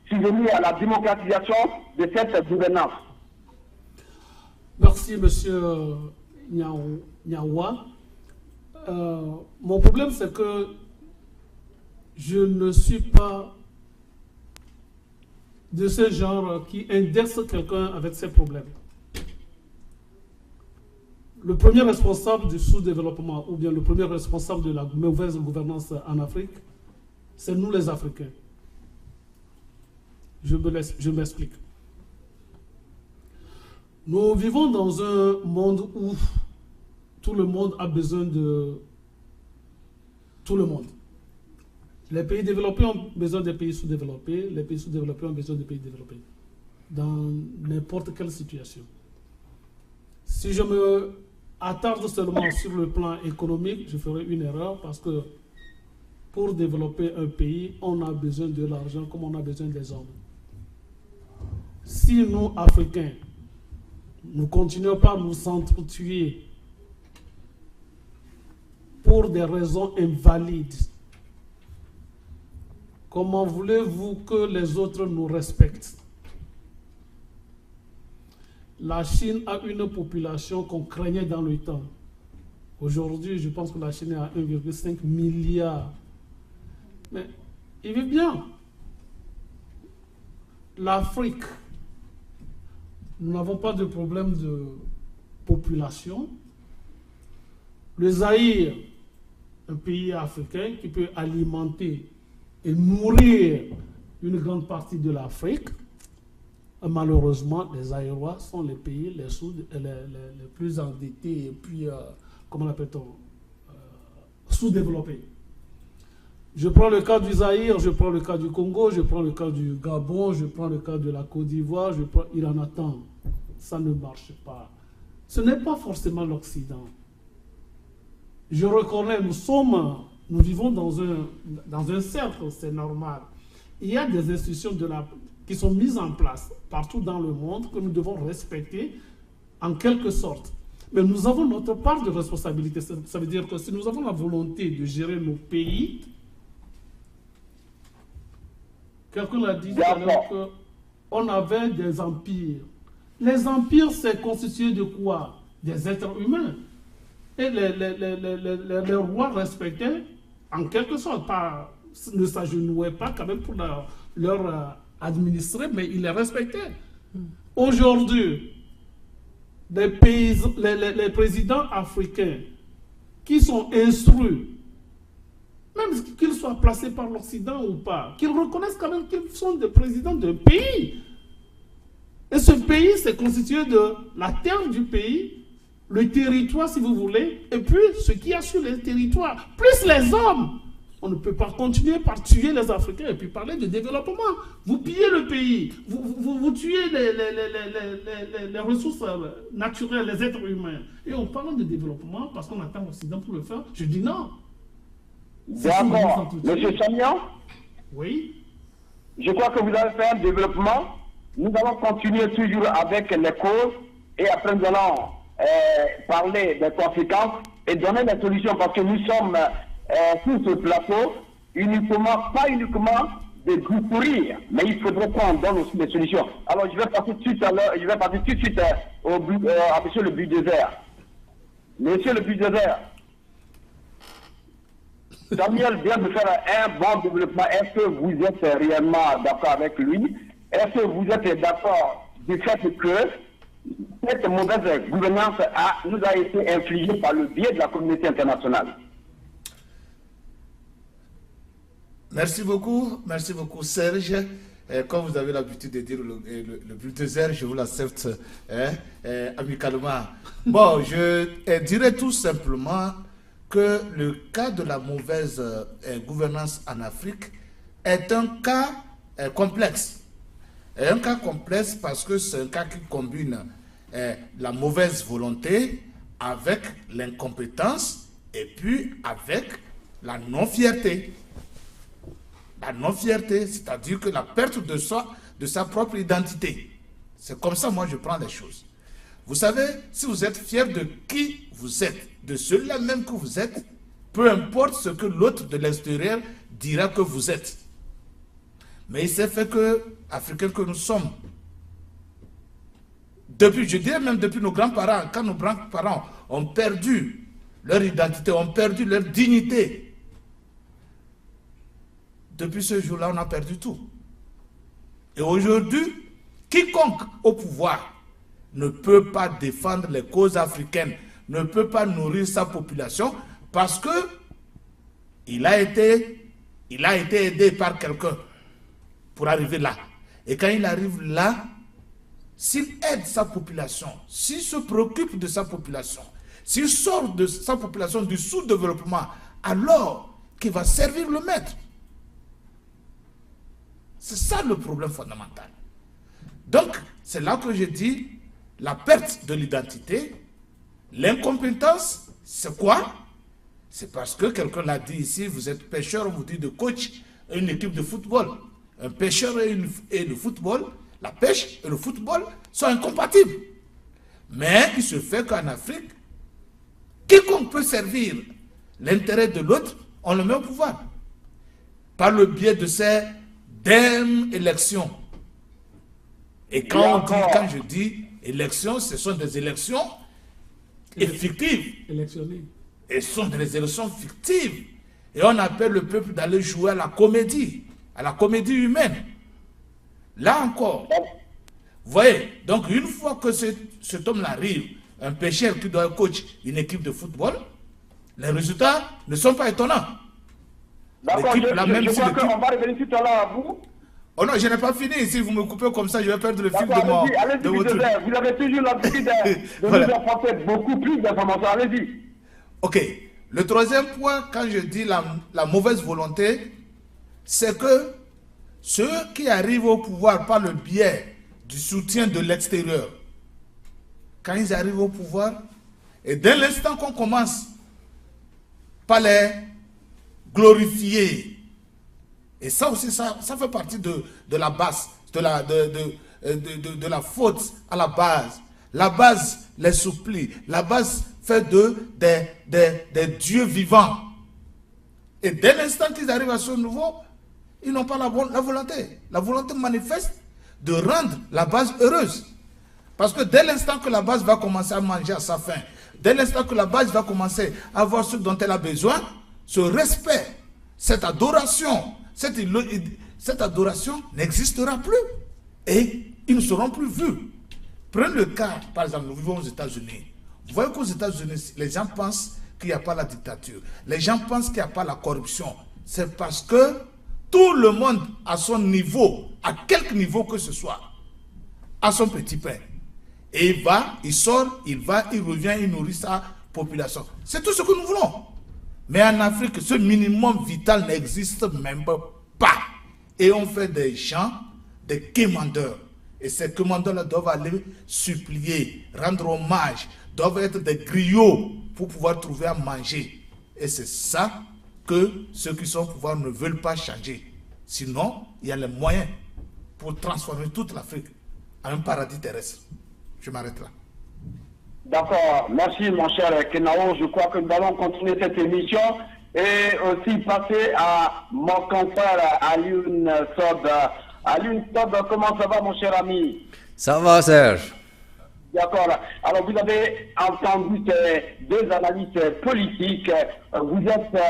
subvenir à la démocratisation de cette gouvernance? Merci, monsieur Nyawa. Mon problème, c'est que je ne suis pas de ce genre qui indexe quelqu'un avec ses problèmes. Le premier responsable du sous-développement, ou bien le premier responsable de la mauvaise gouvernance en Afrique, c'est nous les Africains. Je m'explique. Nous vivons dans un monde où tout le monde a besoin de tout le monde. Les pays développés ont besoin des pays sous-développés, les pays sous-développés ont besoin des pays développés, dans n'importe quelle situation. Si je me attarde seulement sur le plan économique, je ferai une erreur parce que pour développer un pays, on a besoin de l'argent comme on a besoin des hommes. Si nous, Africains, nous continuons pas à nous entretuer pour des raisons invalides, comment voulez-vous que les autres nous respectent? La Chine a une population qu'on craignait dans le temps. Aujourd'hui, je pense que la Chine est à 1,5 milliard. Mais ils vivent bien. L'Afrique, nous n'avons pas de problème de population. Le Zaïre, un pays africain qui peut alimenter et nourrir une grande partie de l'Afrique. Malheureusement, les Zaïrois sont les pays les plus endettés et puis, comment l'appelle-t-on, sous-développés. Je prends le cas du Zaïre, je prends le cas du Congo, je prends le cas du Gabon, je prends le cas de la Côte d'Ivoire, il en attend. Ça ne marche pas. Ce n'est pas forcément l'Occident. Je reconnais, nous vivons dans un cercle, c'est normal. Il y a des institutions qui sont mises en place partout dans le monde que nous devons respecter en quelque sorte. Mais nous avons notre part de responsabilité. Ça veut dire que si nous avons la volonté de gérer nos pays, quelqu'un l'a dit tout à l'heure qu'on avait des empires. Les empires, c'est constitué de quoi? Des êtres humains. Et les rois respectaient, en quelque sorte, ne s'agenouillaient pas quand même pour leur administrer, mais ils les respectaient. Aujourd'hui, les présidents africains qui sont instruits, même qu'ils soient placés par l'Occident ou pas, qu'ils reconnaissent quand même qu'ils sont des présidents d'un pays. Et ce pays, c'est constitué de la terre du pays, le territoire, si vous voulez, et puis ce qu'il y a sur le territoire, plus les hommes. On ne peut pas continuer par tuer les Africains et puis parler de développement. Vous pillez le pays, vous tuez les ressources naturelles, les êtres humains. Et on parle de développement parce qu'on attend l'Occident pour le faire. Je dis non. D'accord. Monsieur Samian? Oui. Je crois que vous avez fait un développement. Nous allons continuer toujours avec les causes et après nous allons parler des conséquences et donner des solutions parce que nous sommes sur ce plateau pas uniquement de courir, mais il faudrait qu'on donne aussi des solutions. Alors je vais passer tout de suite à monsieur le bulldozer. Monsieur le bulldozer, Samuel vient de faire un bon développement. Est-ce que vous êtes réellement d'accord avec lui? Est-ce que vous êtes d'accord du fait que cette mauvaise gouvernance nous a été infligée par le biais de la communauté internationale? Merci beaucoup Serge. Comme vous avez l'habitude de dire le bulldozer, je vous l'accepte amicalement. Bon, je dirais tout simplement que le cas de la mauvaise gouvernance en Afrique est un cas complexe. Un cas complexe parce que c'est un cas qui combine la mauvaise volonté avec l'incompétence et puis avec la non-fierté. La non-fierté, c'est-à-dire que la perte de sa propre identité. C'est comme ça, moi, je prends les choses. Vous savez, si vous êtes fier de qui vous êtes, de celui-là même que vous êtes, peu importe ce que l'autre de l'extérieur dira que vous êtes. Mais il s'est fait que, Africains que nous sommes, je dirais même depuis nos grands-parents, quand nos grands-parents ont perdu leur identité, ont perdu leur dignité, depuis ce jour-là, on a perdu tout. Et aujourd'hui, quiconque au pouvoir ne peut pas défendre les causes africaines, ne peut pas nourrir sa population parce que il a été aidé par quelqu'un pour arriver là. Et quand il arrive là, s'il aide sa population, s'il se préoccupe de sa population, s'il sort de sa population du sous-développement, alors qu'il va servir le maître. C'est ça le problème fondamental. Donc, c'est là que je dis la perte de l'identité, l'incompétence, c'est quoi? C'est parce que quelqu'un l'a dit ici, vous êtes pêcheur, on vous dit de coach une équipe de football. Un pêcheur et le football, la pêche et le football sont incompatibles. Mais il se fait qu'en Afrique, quiconque peut servir l'intérêt de l'autre, on le met au pouvoir. Par le biais de ces élections. Et quand je dis élections, ce sont des élections fictives. Et ce sont des élections fictives. Et on appelle le peuple d'aller jouer à la comédie humaine. Là encore, vous voyez, donc une fois que cet homme-là arrive, un pêcheur qui doit coacher une équipe de football, les résultats ne sont pas étonnants. D'accord, je crois qu'on va revenir tout à l'heure à vous. Oh non, je n'ai pas fini. Si vous me coupez comme ça, je vais perdre le fil de allez-y, vous avez toujours l'habitude de nous apporter beaucoup plus d'informations. Allez-y. Ok. Le troisième point, quand je dis la mauvaise volonté, c'est que ceux qui arrivent au pouvoir par le biais du soutien de l'extérieur, quand ils arrivent au pouvoir, et dès l'instant qu'on commence par les glorifier, et ça aussi, ça fait partie de la base, de la faute à la base. La base les supplie, la base fait des dieux vivants. Et dès l'instant qu'ils arrivent à ce niveau, ils n'ont pas la volonté. La volonté manifeste de rendre la base heureuse. Parce que dès l'instant que la base va commencer à manger à sa faim, dès l'instant que la base va commencer à avoir ce dont elle a besoin, ce respect, cette adoration n'existera plus. Et ils ne seront plus vus. Prenez le cas, par exemple, nous vivons aux États-Unis. Vous voyez qu'aux États-Unis, les gens pensent qu'il n'y a pas la dictature. Les gens pensent qu'il n'y a pas la corruption. C'est parce que tout le monde à son niveau, à quelque niveau que ce soit, a son petit pain. Et il va, il sort, il va, il revient, il nourrit sa population. C'est tout ce que nous voulons. Mais en Afrique, ce minimum vital n'existe même pas. Et on fait des gens, des commandeurs. Et ces commandeurs-là doivent aller supplier, rendre hommage, doivent être des griots pour pouvoir trouver à manger. Et c'est ça que ceux qui sont au pouvoir ne veulent pas changer. Sinon, il y a les moyens pour transformer toute l'Afrique en un paradis terrestre. Je m'arrête là. D'accord, merci mon cher Kenao. Je crois que nous allons continuer cette émission et aussi passer à mon confrère Alioune Sob. Alioune Sob, comment ça va mon cher ami? Ça va, Serge. D'accord. Alors vous avez entendu ces deux analystes politiques. Vous êtes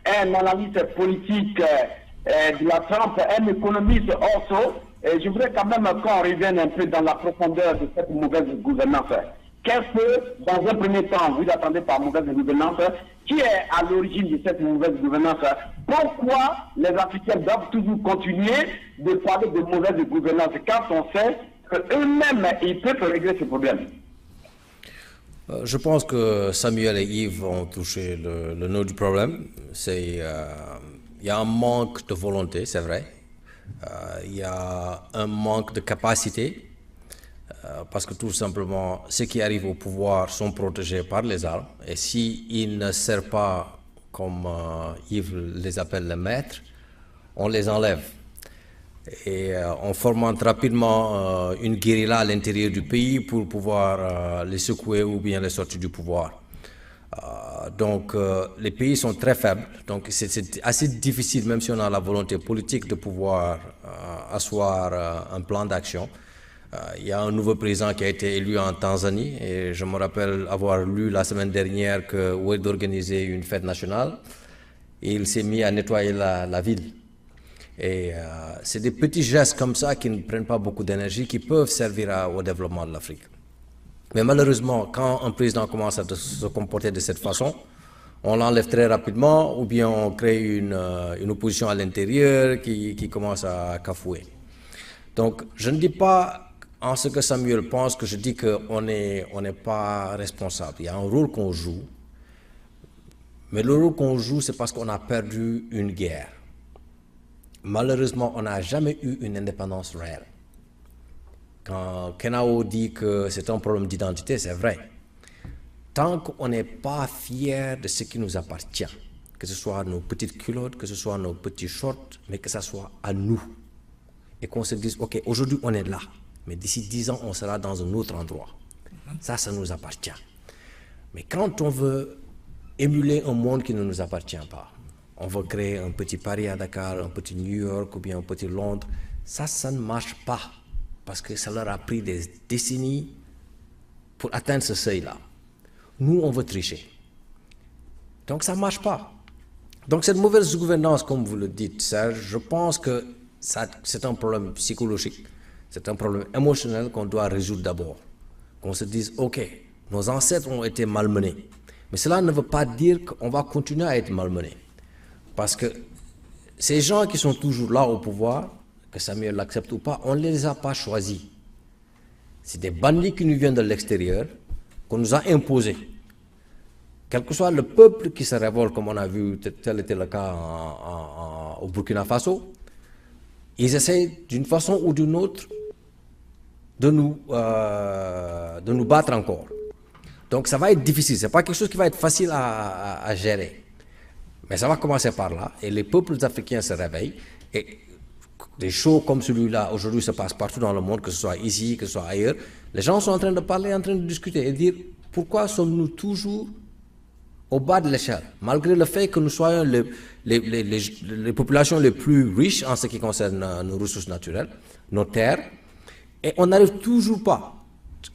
un analyste politique de la Trump, un économiste also. Et je voudrais quand même qu'on revienne un peu dans la profondeur de cette mauvaise gouvernance. Qu'est-ce que, dans un premier temps, vous attendez par mauvaise gouvernance? Qui est à l'origine de cette mauvaise gouvernance? Pourquoi les Africains doivent toujours continuer de parler de mauvaise gouvernance quand on sait qu'eux-mêmes, ils peuvent régler ce problème? Je pense que Samuel et Yves ont touché le nœud du problème. Il y a un manque de volonté, c'est vrai. Il y a un manque de capacité. Parce que tout simplement, ceux qui arrivent au pouvoir sont protégés par les armes. Et s'ils ne servent pas, comme Yves les appelle les maîtres, on les enlève. Et on fomente rapidement une guérilla à l'intérieur du pays pour pouvoir les secouer ou bien les sortir du pouvoir. Donc les pays sont très faibles. Donc c'est assez difficile, même si on a la volonté politique, de pouvoir asseoir un plan d'action. Il y a un nouveau président qui a été élu en Tanzanie et je me rappelle avoir lu la semaine dernière que Oued organisait une fête nationale et il s'est mis à nettoyer la ville. Et c'est des petits gestes comme ça qui ne prennent pas beaucoup d'énergie qui peuvent servir au développement de l'Afrique. Mais malheureusement, quand un président commence à se comporter de cette façon, on l'enlève très rapidement ou bien on crée une opposition à l'intérieur qui commence à cafouer. Donc je ne dis pas en ce que Samuel pense que je dis qu'on n'est pas responsable. Il y a un rôle qu'on joue, mais le rôle qu'on joue, c'est parce qu'on a perdu une guerre. Malheureusement, on n'a jamais eu une indépendance réelle. Quand Kenao dit que c'est un problème d'identité, c'est vrai. Tant qu'on n'est pas fier de ce qui nous appartient, que ce soit nos petites culottes, que ce soit nos petits shorts, mais que ce soit à nous, et qu'on se dise, ok, aujourd'hui on est là, mais d'ici 10 ans, on sera dans un autre endroit. Ça nous appartient. Mais quand on veut émuler un monde qui ne nous appartient pas, on veut créer un petit Paris à Dakar, un petit New York ou bien un petit Londres, ça ne marche pas. Parce que ça leur a pris des décennies pour atteindre ce seuil-là. Nous, on veut tricher. Donc ça ne marche pas. Donc cette mauvaise gouvernance, comme vous le dites, Serge, je pense que c'est un problème psychologique. C'est un problème émotionnel qu'on doit résoudre d'abord. Qu'on se dise, ok, nos ancêtres ont été malmenés. Mais cela ne veut pas dire qu'on va continuer à être malmenés. Parce que ces gens qui sont toujours là au pouvoir, que Samuel l'accepte ou pas, on ne les a pas choisis. C'est des bandits qui nous viennent de l'extérieur, qu'on nous a imposés. Quel que soit le peuple qui se révolte, comme on a vu, tel était le cas au Burkina Faso, ils essaient d'une façon ou d'une autre de nous battre encore. Donc ça va être difficile, ce n'est pas quelque chose qui va être facile à gérer. Mais ça va commencer par là, et les peuples africains se réveillent, et des shows comme celui-là, aujourd'hui, se passent partout dans le monde, que ce soit ici, que ce soit ailleurs. Les gens sont en train de parler, en train de discuter, et dire pourquoi sommes-nous toujours au bas de l'échelle, malgré le fait que nous soyons les populations les plus riches en ce qui concerne nos ressources naturelles, nos terres, et on n'arrive toujours pas.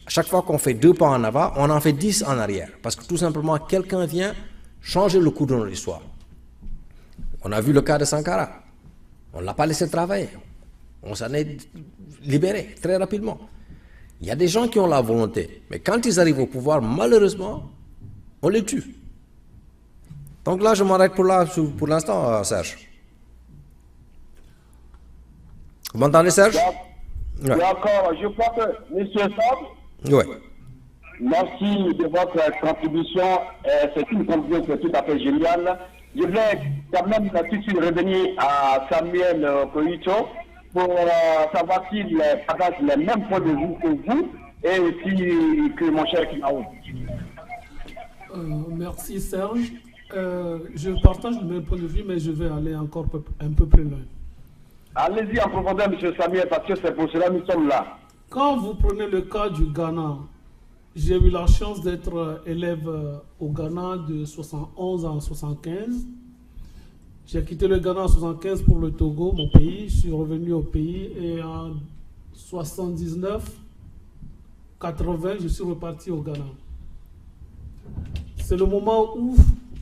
À chaque fois qu'on fait 2 pas en avant, on en fait 10 en arrière, parce que tout simplement, quelqu'un vient changer le cours de notre histoire. On a vu le cas de Sankara. On ne l'a pas laissé travailler. On s'en est libéré très rapidement. Il y a des gens qui ont la volonté, mais quand ils arrivent au pouvoir, malheureusement, on les tue. Donc là, je m'arrête pour l'instant, Serge. Vous m'entendez, Serge? D'accord, je crois que M. Sob, oui. Merci de votre contribution. C'est une contribution qui est tout à fait géniale. Je voulais quand même tout de suite revenir à Samuel Koïcho pour savoir s'il partage les mêmes points de vue que vous et aussi que mon cher Kimao. Merci Serge. Je partage le même point de vue, mais je vais aller encore un peu plus loin. Allez-y en profondeur, M. Samuel, parce que c'est pour cela que nous sommes là. Quand vous prenez le cas du Ghana, j'ai eu la chance d'être élève au Ghana de 71 à 75. J'ai quitté le Ghana en 75 pour le Togo, mon pays. Je suis revenu au pays et en 79, 80, je suis reparti au Ghana. C'est le moment où,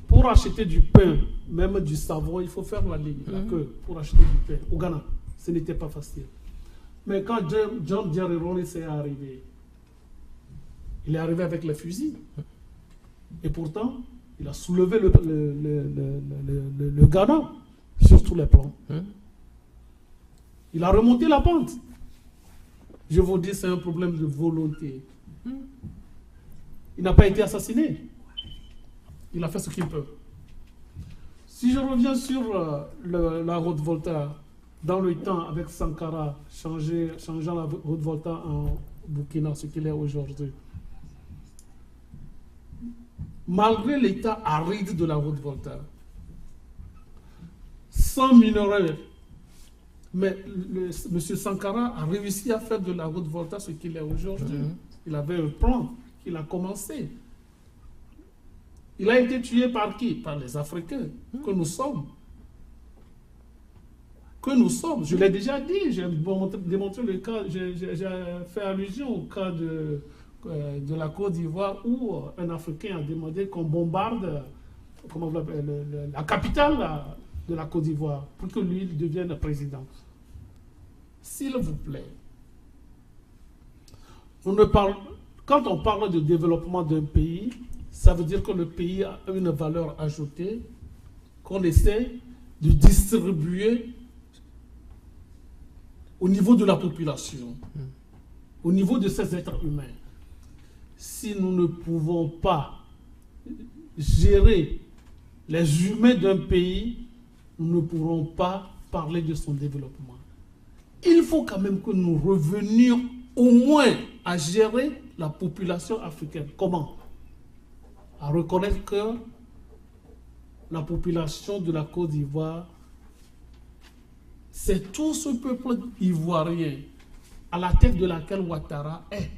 pour acheter du pain, même du savon, il faut faire la ligne, la queue, pour acheter du pain. Au Ghana, ce n'était pas facile. Mais quand John Jerry Rawlings est arrivé, il est arrivé avec les fusils. Et pourtant, il a soulevé le Ghana sur tous les plans. Il a remonté la pente. Je vous dis, c'est un problème de volonté. Il n'a pas été assassiné. Il a fait ce qu'il peut. Si je reviens sur la route Volta, dans le temps, avec Sankara, changeant la route Volta en Burkina, ce qu'il est aujourd'hui, malgré l'état aride de la route Volta, sans minerais, mais M. Sankara a réussi à faire de la route Volta ce qu'il est aujourd'hui. Il avait un plan qu'il a commencé. Il a été tué par qui? Par les Africains, que nous sommes. Que nous sommes. Je l'ai déjà dit, j'ai démontré le cas, j'ai fait allusion au cas de la Côte d'Ivoire où un Africain a demandé qu'on bombarde la capitale de la Côte d'Ivoire pour que lui devienne président. S'il vous plaît, quand on parle de développement d'un pays, ça veut dire que le pays a une valeur ajoutée qu'on essaie de distribuer au niveau de la population, au niveau de ces êtres humains. Si nous ne pouvons pas gérer les humains d'un pays, nous ne pourrons pas parler de son développement. Il faut quand même que nous revenions au moins à gérer la population africaine. Comment? À reconnaître que la population de la Côte d'Ivoire, c'est tout ce peuple ivoirien à la tête de laquelle Ouattara est.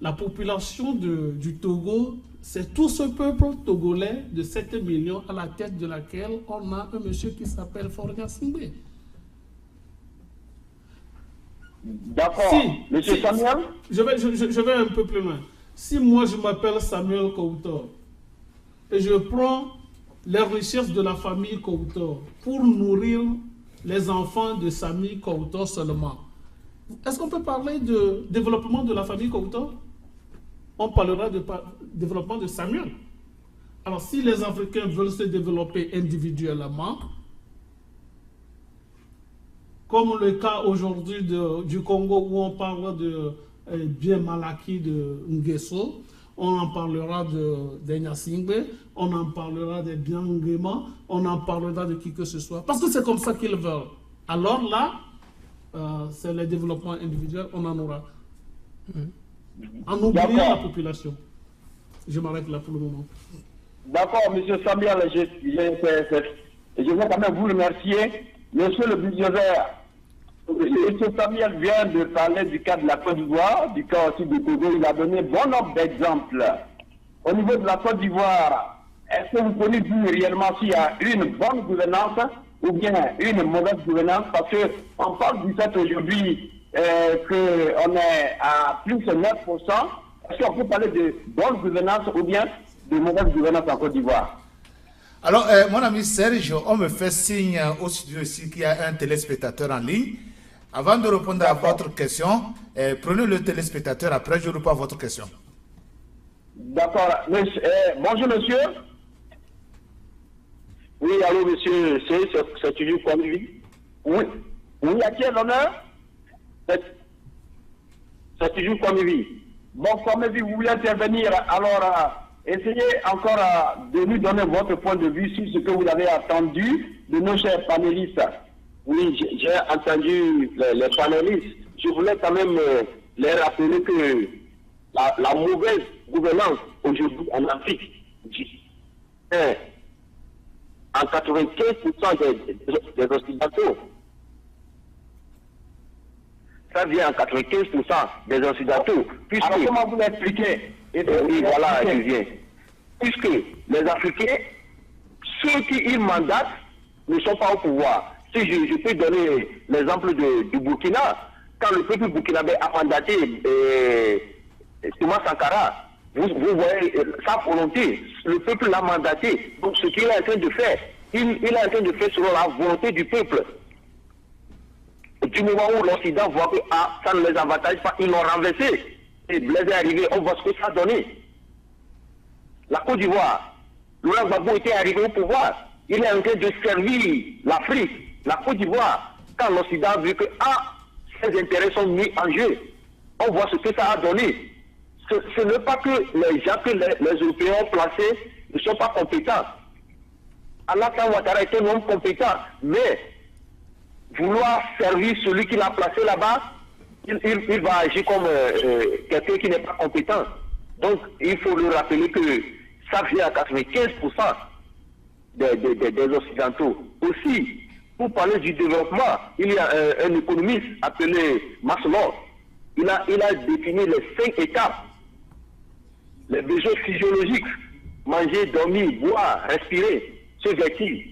La population du Togo, c'est tout ce peuple togolais de 7 millions à la tête de laquelle on a un monsieur qui s'appelle Faure Gnassingbé. D'accord. Monsieur Samuel? Je vais un peu plus loin. Si moi je m'appelle Samuel Kouto et je prends les richesses de la famille Kouto pour nourrir les enfants de Sami Kouto seulement, est-ce qu'on peut parler de développement de la famille Kouto? On parlera de développement de Samuel. Alors si les Africains veulent se développer individuellement, comme le cas aujourd'hui du Congo où on parle de bien Malaki de Nguesso, on en parlera de Gnassingbé, on en parlera de bien Nguema, on en parlera de qui que ce soit, parce que c'est comme ça qu'ils veulent. Alors là, c'est le développement individuel, on en aura. En oubliant la population. Je m'arrête là pour le moment. D'accord, M. Samuel, je veux quand même vous remercier. Monsieur le bibliothécaire, M. Samuel vient de parler du cas de la Côte d'Ivoire, du cas aussi du Togo. Il a donné bon nombre d'exemples. Au niveau de la Côte d'Ivoire, est-ce que vous pouvez dire réellement s'il y a une bonne gouvernance ou bien une mauvaise gouvernance? Parce qu'on parle du fait aujourd'hui qu'on est à plus de 9%. Est-ce qu'on peut parler de bonne gouvernance ou bien de mauvaise gouvernance en Côte d'Ivoire? Alors, mon ami Serge, on me fait signe au studio ici qu'il y a un téléspectateur en ligne. Avant de répondre à votre question, prenez le téléspectateur, après je réponds à votre question. D'accord. Bonjour monsieur. Oui, allô monsieur, c'est toujours comme lui. Oui, à qui est l'honneur? C'est toujours comme lui. Bon, comme vous voulez intervenir, alors essayez encore de nous donner votre point de vue sur ce que vous avez entendu de nos chers panélistes. Oui, j'ai entendu les panélistes. Je voulais quand même les rappeler que la mauvaise gouvernance aujourd'hui en Afrique est en 95% des Occidentaux. Ça vient en 95% des Occidentaux. Alors, comment vous l'expliquez? Oui, voilà, je viens. Puisque les Africains, ceux qui ils mandatent ne sont pas au pouvoir. Si je peux donner l'exemple du Burkina, quand le peuple burkinabé a mandaté Thomas Sankara, vous voyez sa volonté, le peuple l'a mandaté. Donc ce qu'il est en train de faire, il est en train de faire selon la volonté du peuple. Et du moment où l'Occident voit que ça ne les avantage pas, ils l'ont renversé. Et Blaise est arrivé, on voit ce que ça a donné. La Côte d'Ivoire, Laurent Gbagbo était arrivé au pouvoir. Il est en train de servir l'Afrique, la Côte d'Ivoire. Quand l'Occident a vu que ses intérêts sont mis en jeu, on voit ce que ça a donné. Ce n'est pas que les gens que les Européens ont placés ne sont pas compétents. Alassane Ouattara est un homme compétent, mais vouloir servir celui qui l'a placé là-bas, il va agir comme quelqu'un qui n'est pas compétent. Donc, il faut lui rappeler que ça vient à 95% des Occidentaux. Aussi, pour parler du développement, il y a un économiste appelé Maslow. Il a défini les 5 étapes. Les besoins physiologiques, manger, dormir, boire, respirer, se vêtir.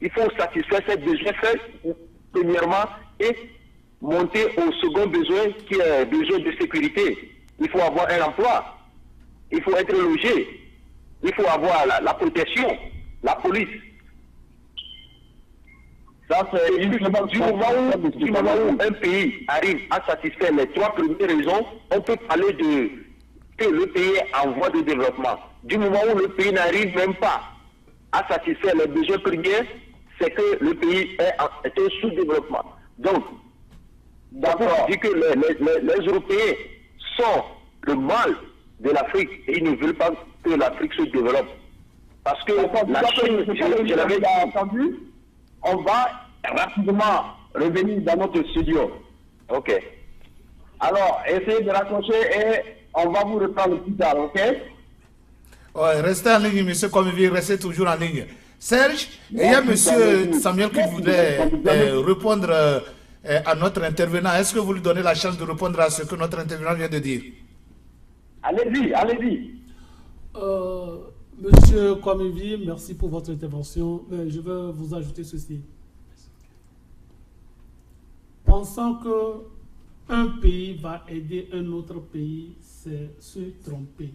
Il faut satisfaire ces besoins premièrement et monter au second besoin qui est le besoin de sécurité. Il faut avoir un emploi, il faut être logé, il faut avoir la protection, la police. Ça, c'est du moment où un pays arrive à satisfaire les 3 premières raisons, on peut parler que le pays est en voie de développement. Du moment où le pays n'arrive même pas à satisfaire les besoins premiers, c'est que le pays est un sous-développement. Donc, d'abord, dit que les Européens sont le mal de l'Afrique et ils ne veulent pas que l'Afrique se développe. Parce que la Chine, je l'avais entendu, on va rapidement revenir dans notre studio. Ok. Alors, essayez de raccrocher et on va vous reprendre plus tard, ok? Ouais, restez en ligne, monsieur Komivi, restez toujours en ligne. Serge, il y a monsieur Samuel qui voudrait répondre à notre intervenant. Est-ce que vous lui donnez la chance de répondre à ce que notre intervenant vient de dire? Allez-y, allez-y. Monsieur Komivi, merci pour votre intervention. Je veux vous ajouter ceci. Pensant qu'un pays va aider un autre pays, c'est se tromper.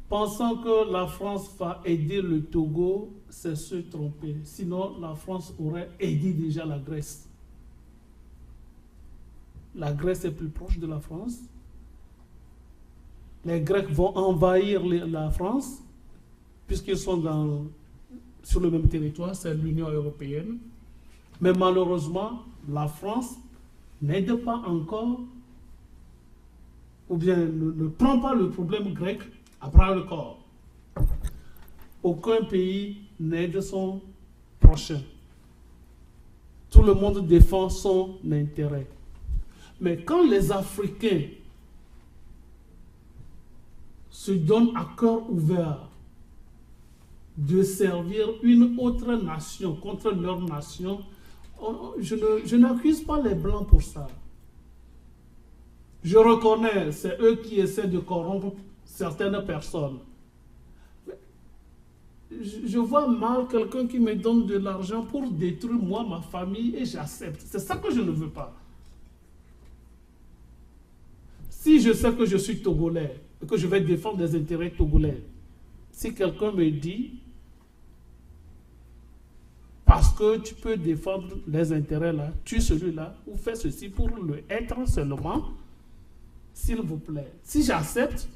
Pensant que la France va aider le Togo, c'est se tromper. Sinon, la France aurait aidé déjà la Grèce. La Grèce est plus proche de la France. Les Grecs vont envahir la France, puisqu'ils sont sur le même territoire, c'est l'Union européenne. Mais malheureusement, la France n'aide pas encore, ou bien ne prend pas le problème grec à bras le corps. Aucun pays n'aide son prochain. Tout le monde défend son intérêt. Mais quand les Africains se donnent à cœur ouvert de servir une autre nation contre leur nation, je n'accuse pas les Blancs pour ça. Je reconnais, c'est eux qui essaient de corrompre certaines personnes. Je vois mal quelqu'un qui me donne de l'argent pour détruire moi, ma famille, et j'accepte. C'est ça que je ne veux pas. Si je sais que je suis Togolais et que je vais défendre des intérêts togolais, si quelqu'un me dit, parce que tu peux défendre les intérêts là, tue celui-là, ou fais ceci pour le être seulement, s'il vous plaît. Si j'accepte,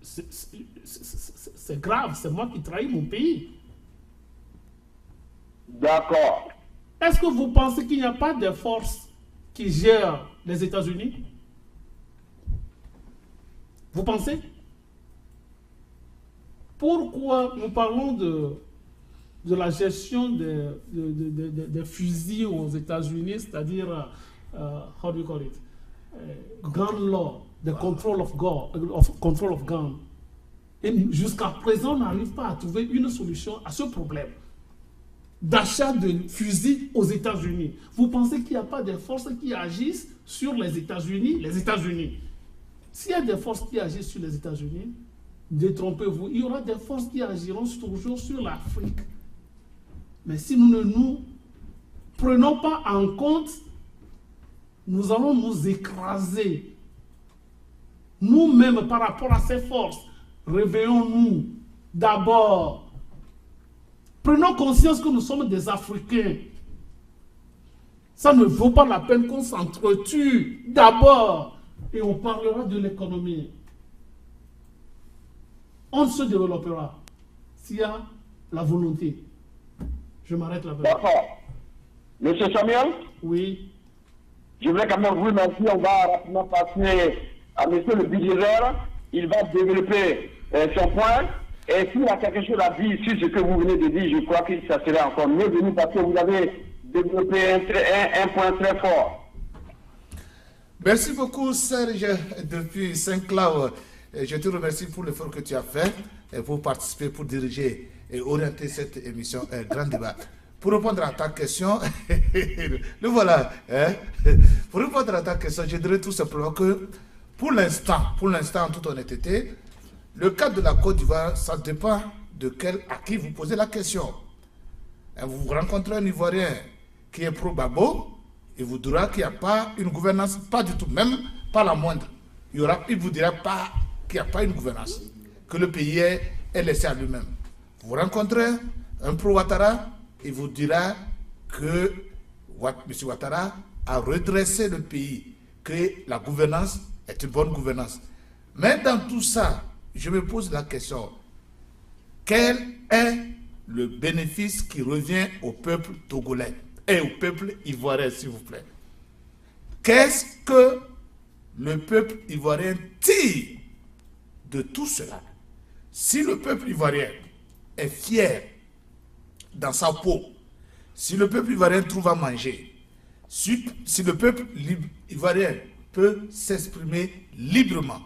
c'est grave, c'est moi qui trahis mon pays. D'accord. Est-ce que vous pensez qu'il n'y a pas de forces qui gère les États-Unis? Vous pensez? Pourquoi nous parlons de la gestion des fusils aux États-Unis, c'est-à-dire, how do you call it? Gun law, the control of gun. Et jusqu'à présent, on n'arrive pas à trouver une solution à ce problème d'achat de fusils aux États-Unis. Vous pensez qu'il n'y a pas de forces qui agissent sur les États-Unis? Les États-Unis. S'il y a des forces qui agissent sur les États-Unis, détrompez-vous, il y aura des forces qui agiront toujours sur l'Afrique. Mais si nous ne nous prenons pas en compte, nous allons nous écraser. Nous-mêmes, par rapport à ces forces, réveillons-nous d'abord. Prenons conscience que nous sommes des Africains. Ça ne vaut pas la peine qu'on s'entretue d'abord et on parlera de l'économie. On se développera s'il y a la volonté. Je m'arrête là. D'accord. Monsieur Samuel? Oui. Je voudrais quand même vous remercier. On va rapidement passer à monsieur le budgétaire. Il va développer son point. Et s'il a quelque chose à dire sur ce que vous venez de dire, je crois que ça serait encore mieux venu parce que vous avez développé un point très fort. Merci beaucoup, Serge, depuis Saint-Cloud. Je te remercie pour l'effort que tu as fait et pour participer, pour diriger et orienter cette émission Grand Débat. Pour répondre à ta question, le voilà. Hein? Pour répondre à ta question, je dirais tout simplement que pour l'instant, en toute honnêteté, le cas de la Côte d'Ivoire, ça dépend à qui vous posez la question. Vous rencontrez un Ivoirien qui est pro-Babo, il vous dira qu'il n'y a pas une gouvernance, pas du tout, même pas la moindre. Il vous dira pas qu'il n'y a pas une gouvernance, que le pays est laissé à lui-même. Vous rencontrez un pro-Ouattara, il vous dira que M. Ouattara a redressé le pays, que la gouvernance est une bonne gouvernance. Mais dans tout ça, je me pose la question, quel est le bénéfice qui revient au peuple togolais et au peuple ivoirien, s'il vous plaît? Qu'est-ce que le peuple ivoirien tire de tout cela? Si le peuple ivoirien est fier dans sa peau, si le peuple ivoirien trouve à manger, si le peuple ivoirien peut s'exprimer librement,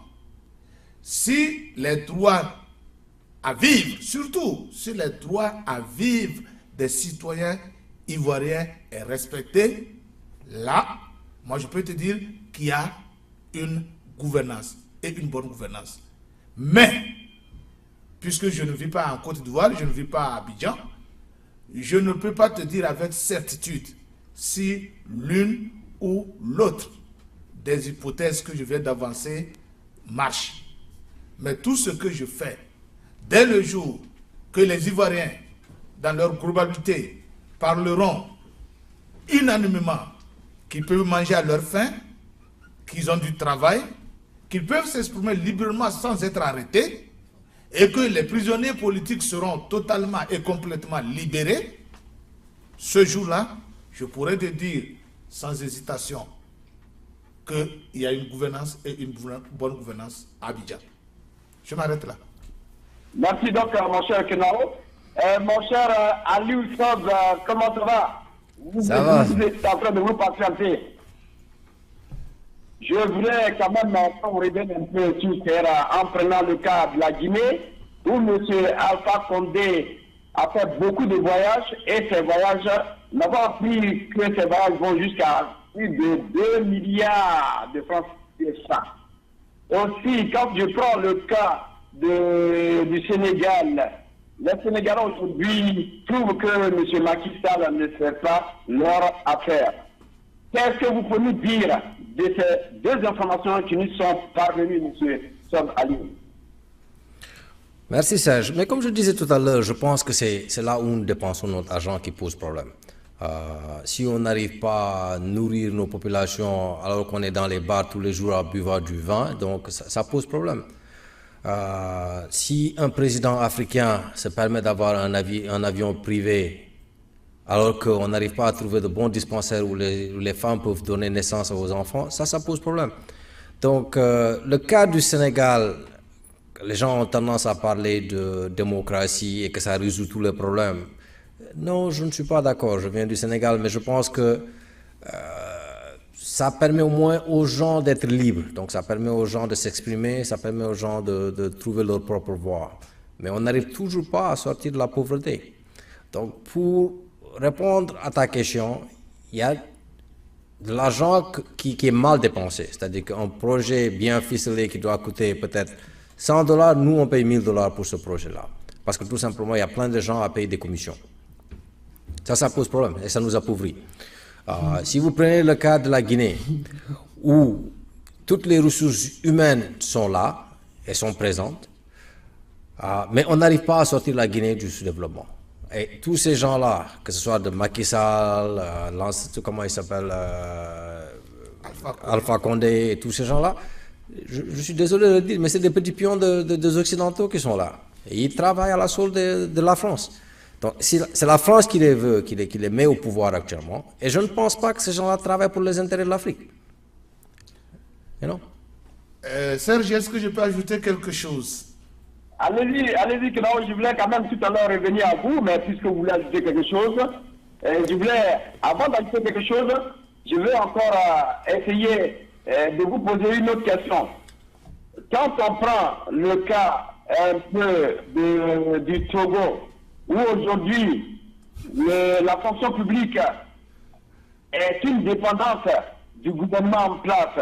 si les droits à vivre, surtout si les droits à vivre des citoyens ivoiriens est respecté, là, moi je peux te dire qu'il y a une gouvernance et une bonne gouvernance. Mais, puisque je ne vis pas en Côte d'Ivoire, je ne vis pas à Abidjan, je ne peux pas te dire avec certitude si l'une ou l'autre des hypothèses que je viens d'avancer marche. Mais tout ce que je fais, dès le jour que les Ivoiriens, dans leur globalité, parleront unanimement qu'ils peuvent manger à leur faim, qu'ils ont du travail, qu'ils peuvent s'exprimer librement sans être arrêtés, et que les prisonniers politiques seront totalement et complètement libérés, ce jour-là, je pourrais te dire sans hésitation qu'il y a une gouvernance et une bonne gouvernance à Abidjan. Je m'arrête là. Merci donc, mon cher Kenao. Mon cher Aliou Sob, comment ça va? Ça va. Vous êtes en train de vous patienter. Je voudrais quand même revenir un peu sur terre en prenant le cas de la Guinée, où M. Alpha Condé a fait beaucoup de voyages et ces voyages n'avons appris que ces voyages vont jusqu'à plus de 2 milliards de francs CFA. Aussi, quand je prends le cas du Sénégal, les Sénégalais aujourd'hui trouvent que M. Macky Sall ne fait pas leur affaire. Qu'est-ce que vous pouvez nous dire de ces deux informations qui nous sont parvenues, M. Sob Ali? Merci Serge. Mais comme je disais tout à l'heure, je pense que c'est là où nous dépensons notre argent qui pose problème. Si on n'arrive pas à nourrir nos populations alors qu'on est dans les bars tous les jours à buvard du vin, donc ça pose problème. Si un président africain se permet d'avoir un avion privé alors qu'on n'arrive pas à trouver de bons dispensaires où les femmes peuvent donner naissance aux enfants, ça pose problème. Donc, le cas du Sénégal, les gens ont tendance à parler de démocratie et que ça résout tous les problèmes. Non, je ne suis pas d'accord. Je viens du Sénégal, mais je pense que ça permet au moins aux gens d'être libres. Donc, ça permet aux gens de s'exprimer, ça permet aux gens de trouver leur propre voie. Mais on n'arrive toujours pas à sortir de la pauvreté. Donc, pour répondre à ta question, il y a de l'argent qui est mal dépensé. C'est-à-dire qu'un projet bien ficelé qui doit coûter peut-être $100, nous on paye $1000 pour ce projet-là. Parce que tout simplement, il y a plein de gens à payer des commissions. Ça pose problème et ça nous appauvrit. Si vous prenez le cas de la Guinée, où toutes les ressources humaines sont là et sont présentes, mais on n'arrive pas à sortir la Guinée du sous-développement. Et tous ces gens-là, que ce soit de Macky Sall, comment il s'appelle, Alpha Condé, et tous ces gens-là, je suis désolé de le dire, mais c'est des petits pions des Occidentaux qui sont là. Et ils travaillent à la solde de la France. Donc c'est la France qui les veut, qui les met au pouvoir actuellement. Et je ne pense pas que ces gens-là travaillent pour les intérêts de l'Afrique. You know? Serge, est-ce que je peux ajouter quelque chose? Allez-y, que non, je voulais quand même tout à l'heure revenir à vous, mais puisque vous voulez ajouter quelque chose, je voulais, avant d'ajouter quelque chose, je vais encore essayer de vous poser une autre question. Quand on prend le cas un peu du Togo, où aujourd'hui la fonction publique est une dépendance du gouvernement en place,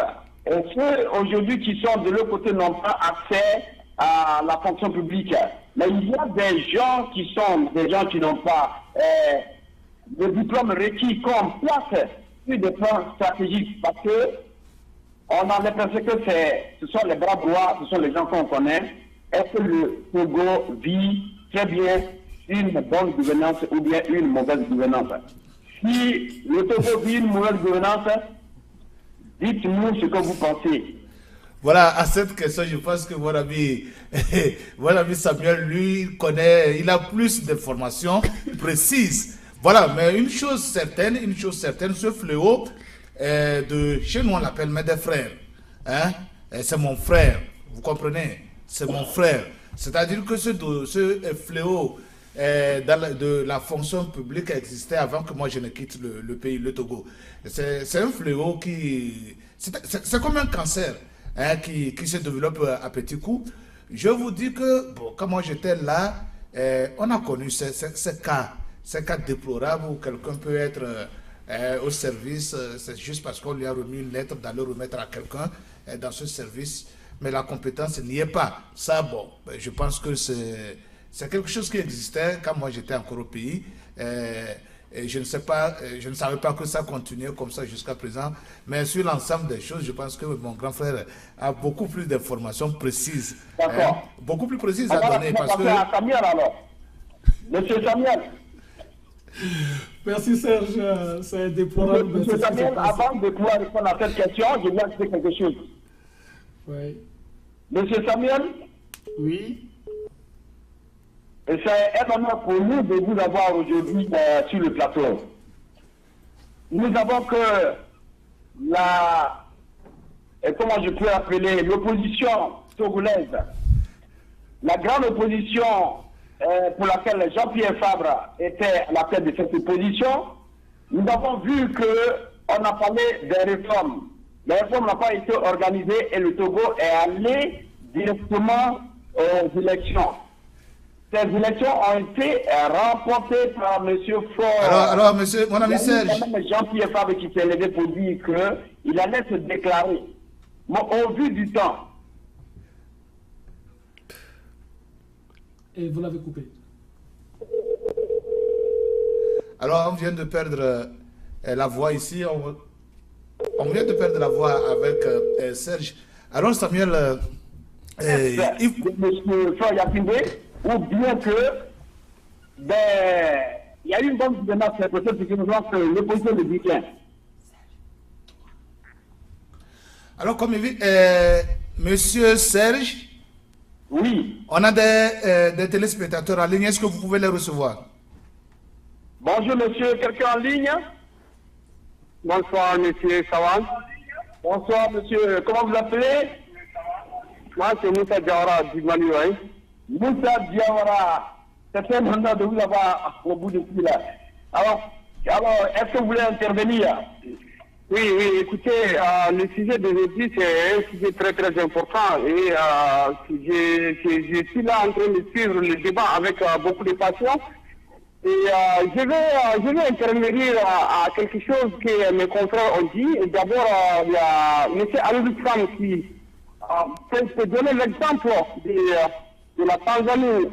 et ceux aujourd'hui qui sont de l'autre côté n'ont pas accès à la fonction publique. Mais il y a des gens qui n'ont pas le diplôme requis qu'on place sur des plans stratégiques, parce que on a l'impression que ce sont les bras droits, ce sont les gens qu'on connaît. Est-ce que le Togo vit très bien une bonne gouvernance ou bien une mauvaise gouvernance? Si le Togo vit une mauvaise gouvernance, dites-nous ce que vous pensez. Voilà, à cette question, je pense que mon ami Samuel, lui, il a plus d'informations précises. Voilà, mais une chose certaine, ce fléau, chez nous on l'appelle mes deux frères. Hein? C'est mon frère, vous comprenez? C'est mon frère. C'est-à-dire que ce fléau de la fonction publique existait avant que moi je ne quitte le pays, le Togo. C'est un fléau c'est comme un cancer. Qui se développe à petits coups. Je vous dis que, bon, quand moi j'étais là, on a connu ces cas déplorables où quelqu'un peut être au service, c'est juste parce qu'on lui a remis une lettre d'aller remettre à quelqu'un dans ce service, mais la compétence n'y est pas. Ça, bon, je pense que c'est quelque chose qui existait quand moi j'étais encore au pays. Et je ne savais pas que ça continuait comme ça jusqu'à présent. Mais sur l'ensemble des choses, je pense que mon grand frère a beaucoup plus d'informations précises. D'accord. Beaucoup plus précises à donner. Parce que... à Samuel alors. Monsieur Samuel. Merci Serge, c'est déplorable. Monsieur Samuel, avant de pouvoir répondre à cette question, je vais ajouter quelque chose. Oui. Monsieur Samuel. Oui. C'est un honneur pour nous de vous avoir aujourd'hui sur le plateau. Nous avons que comment je peux appeler, l'opposition togolaise, la grande opposition pour laquelle Jean-Pierre Fabre était à la tête de cette opposition, nous avons vu qu'on a parlé des réformes. Les réformes n'ont pas été organisées et le Togo est allé directement aux élections. Ces élections ont été remportées par M. Faure. Alors, monsieur, mon ami Serge. Il y a même Jean-Pierre Fabre qui s'est levé pour dire qu'il allait se déclarer. Mais au vu du temps. Et vous l'avez coupé. Alors, on vient de perdre la voix ici. On vient de perdre la voix avec Serge. Alors, Samuel, M. Faure Yapinde, ou bien que il y a eu une bonne gouvernance, c'est possible que nous avons que l'opposition de déclin. Alors, comme il dit, monsieur Serge, oui. On a des téléspectateurs en ligne, est-ce que vous pouvez les recevoir? Bon, Bonjour monsieur, quelqu'un en ligne? Bonsoir, monsieur, ça va? Bonsoir monsieur, comment vous appelez? Moi, c'est Moussa Diawara du Mali, oui. Moussa Diawara, ça fait maintenant de vous avoir au bout de fil là. Alors est-ce que vous voulez intervenir? Oui, écoutez, le sujet d'aujourd'hui, c'est un sujet très très important et je suis là en train de suivre le débat avec beaucoup de passion. Et je vais intervenir à quelque chose que mes confrères ont dit. D'abord, il y a M. Alou qui peut donner l'exemple de la Tanzanie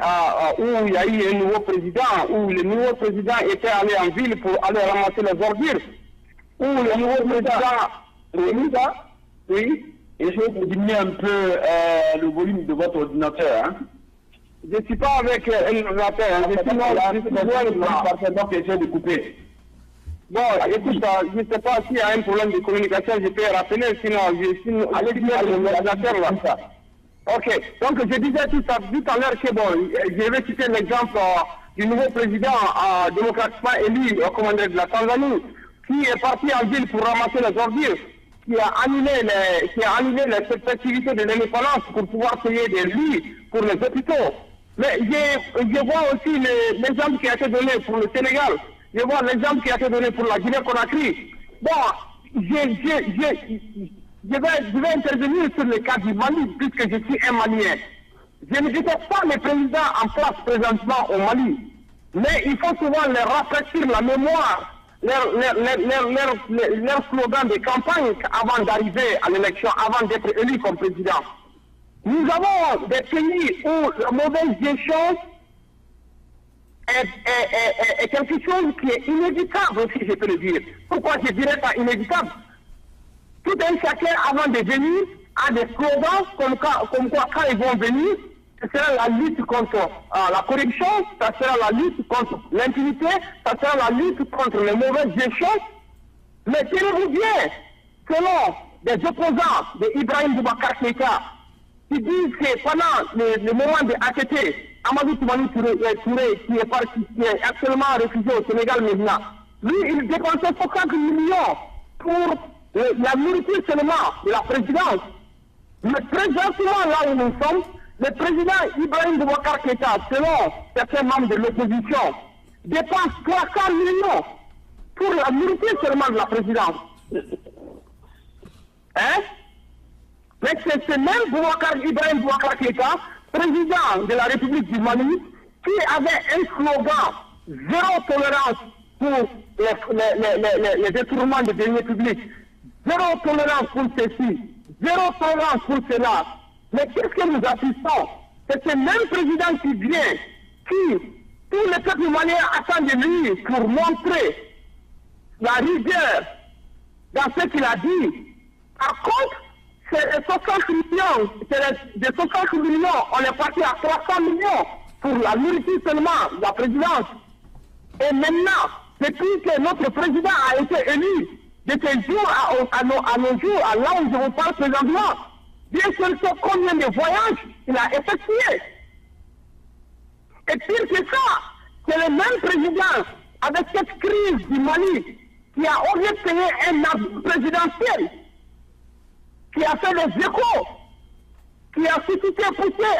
où il y a eu un nouveau président, où le nouveau président était allé en ville pour aller ramasser les ordures, où le nouveau président... Oui. Essayez de diminuer un peu le volume de votre ordinateur. Hein. Je ne suis pas avec un ordinateur, je suis donc essayez de couper. Bon, écoute, je ne sais pas s'il y a un problème de communication, je peux rappeler, sinon je suis avec mon ordinateur là. Ok, donc je disais tout à l'heure que bon, je vais citer l'exemple du nouveau président démocratiquement élu au commandant de la Tanzanie, qui est parti en ville pour ramasser les ordures, qui a annulé les festivités de l'indépendance pour pouvoir payer des lits pour les hôpitaux. Mais je vois aussi l'exemple qui a été donné pour le Sénégal, je vois l'exemple qui a été donné pour la Guinée-Conakry. Bon, je vais intervenir sur le cas du Mali, puisque je suis un Malien. Je ne déteste pas les présidents en place présentement au Mali, mais il faut souvent leur rafraîchir la mémoire, leur slogan de campagne avant d'arriver à l'élection, avant d'être élu comme président. Nous avons des pays où la mauvaise gestion est quelque chose qui est inévitable, si je peux le dire. Pourquoi je dirais pas inévitable? Tout un chacun, avant de venir, a des slogans comme quoi quand ils vont venir, ce sera la lutte contre la corruption, ça sera la lutte contre l'impunité, ça sera la lutte contre les mauvaises gestions. Mais tenez-vous bien, selon des opposants d'Ibrahim Boubacar Keïta, qui disent que pendant le moment de ATT, Amadou Toumani Touré, qui est actuellement réfugié au Sénégal maintenant, lui, il dépensait 60 millions pour la nourriture seulement de la présidence. Mais présentement, là où nous sommes, le président Ibrahim Boubacar Keïta, selon certains membres de l'opposition, dépense 300 millions pour la nourriture seulement de la présidence. Hein? Mais c'est ce même Ibrahim Boubacar Keïta, président de la République du Mali, qui avait un slogan zéro tolérance pour les détournements de deniers publics, zéro tolérance pour ceci, zéro tolérance pour cela. Mais qu'est-ce que nous assistons? C'est ce même président qui vient, qui, tous les peuples maliens attendent de lui pour montrer la rigueur dans ce qu'il a dit. Par contre, c'est 60 millions, des 60 millions, on est parti à 300 millions pour la nourriture seulement, la présidence. Et maintenant, depuis que notre président a été élu, de ces jours à nos jours, à là où je vous parle présentement, bien sûr, combien de voyages il a effectué. Et pire que ça, c'est le même président, avec cette crise du Mali, qui a osé payer un avion présidentiel, qui a fait les échos, qui a suscité pousser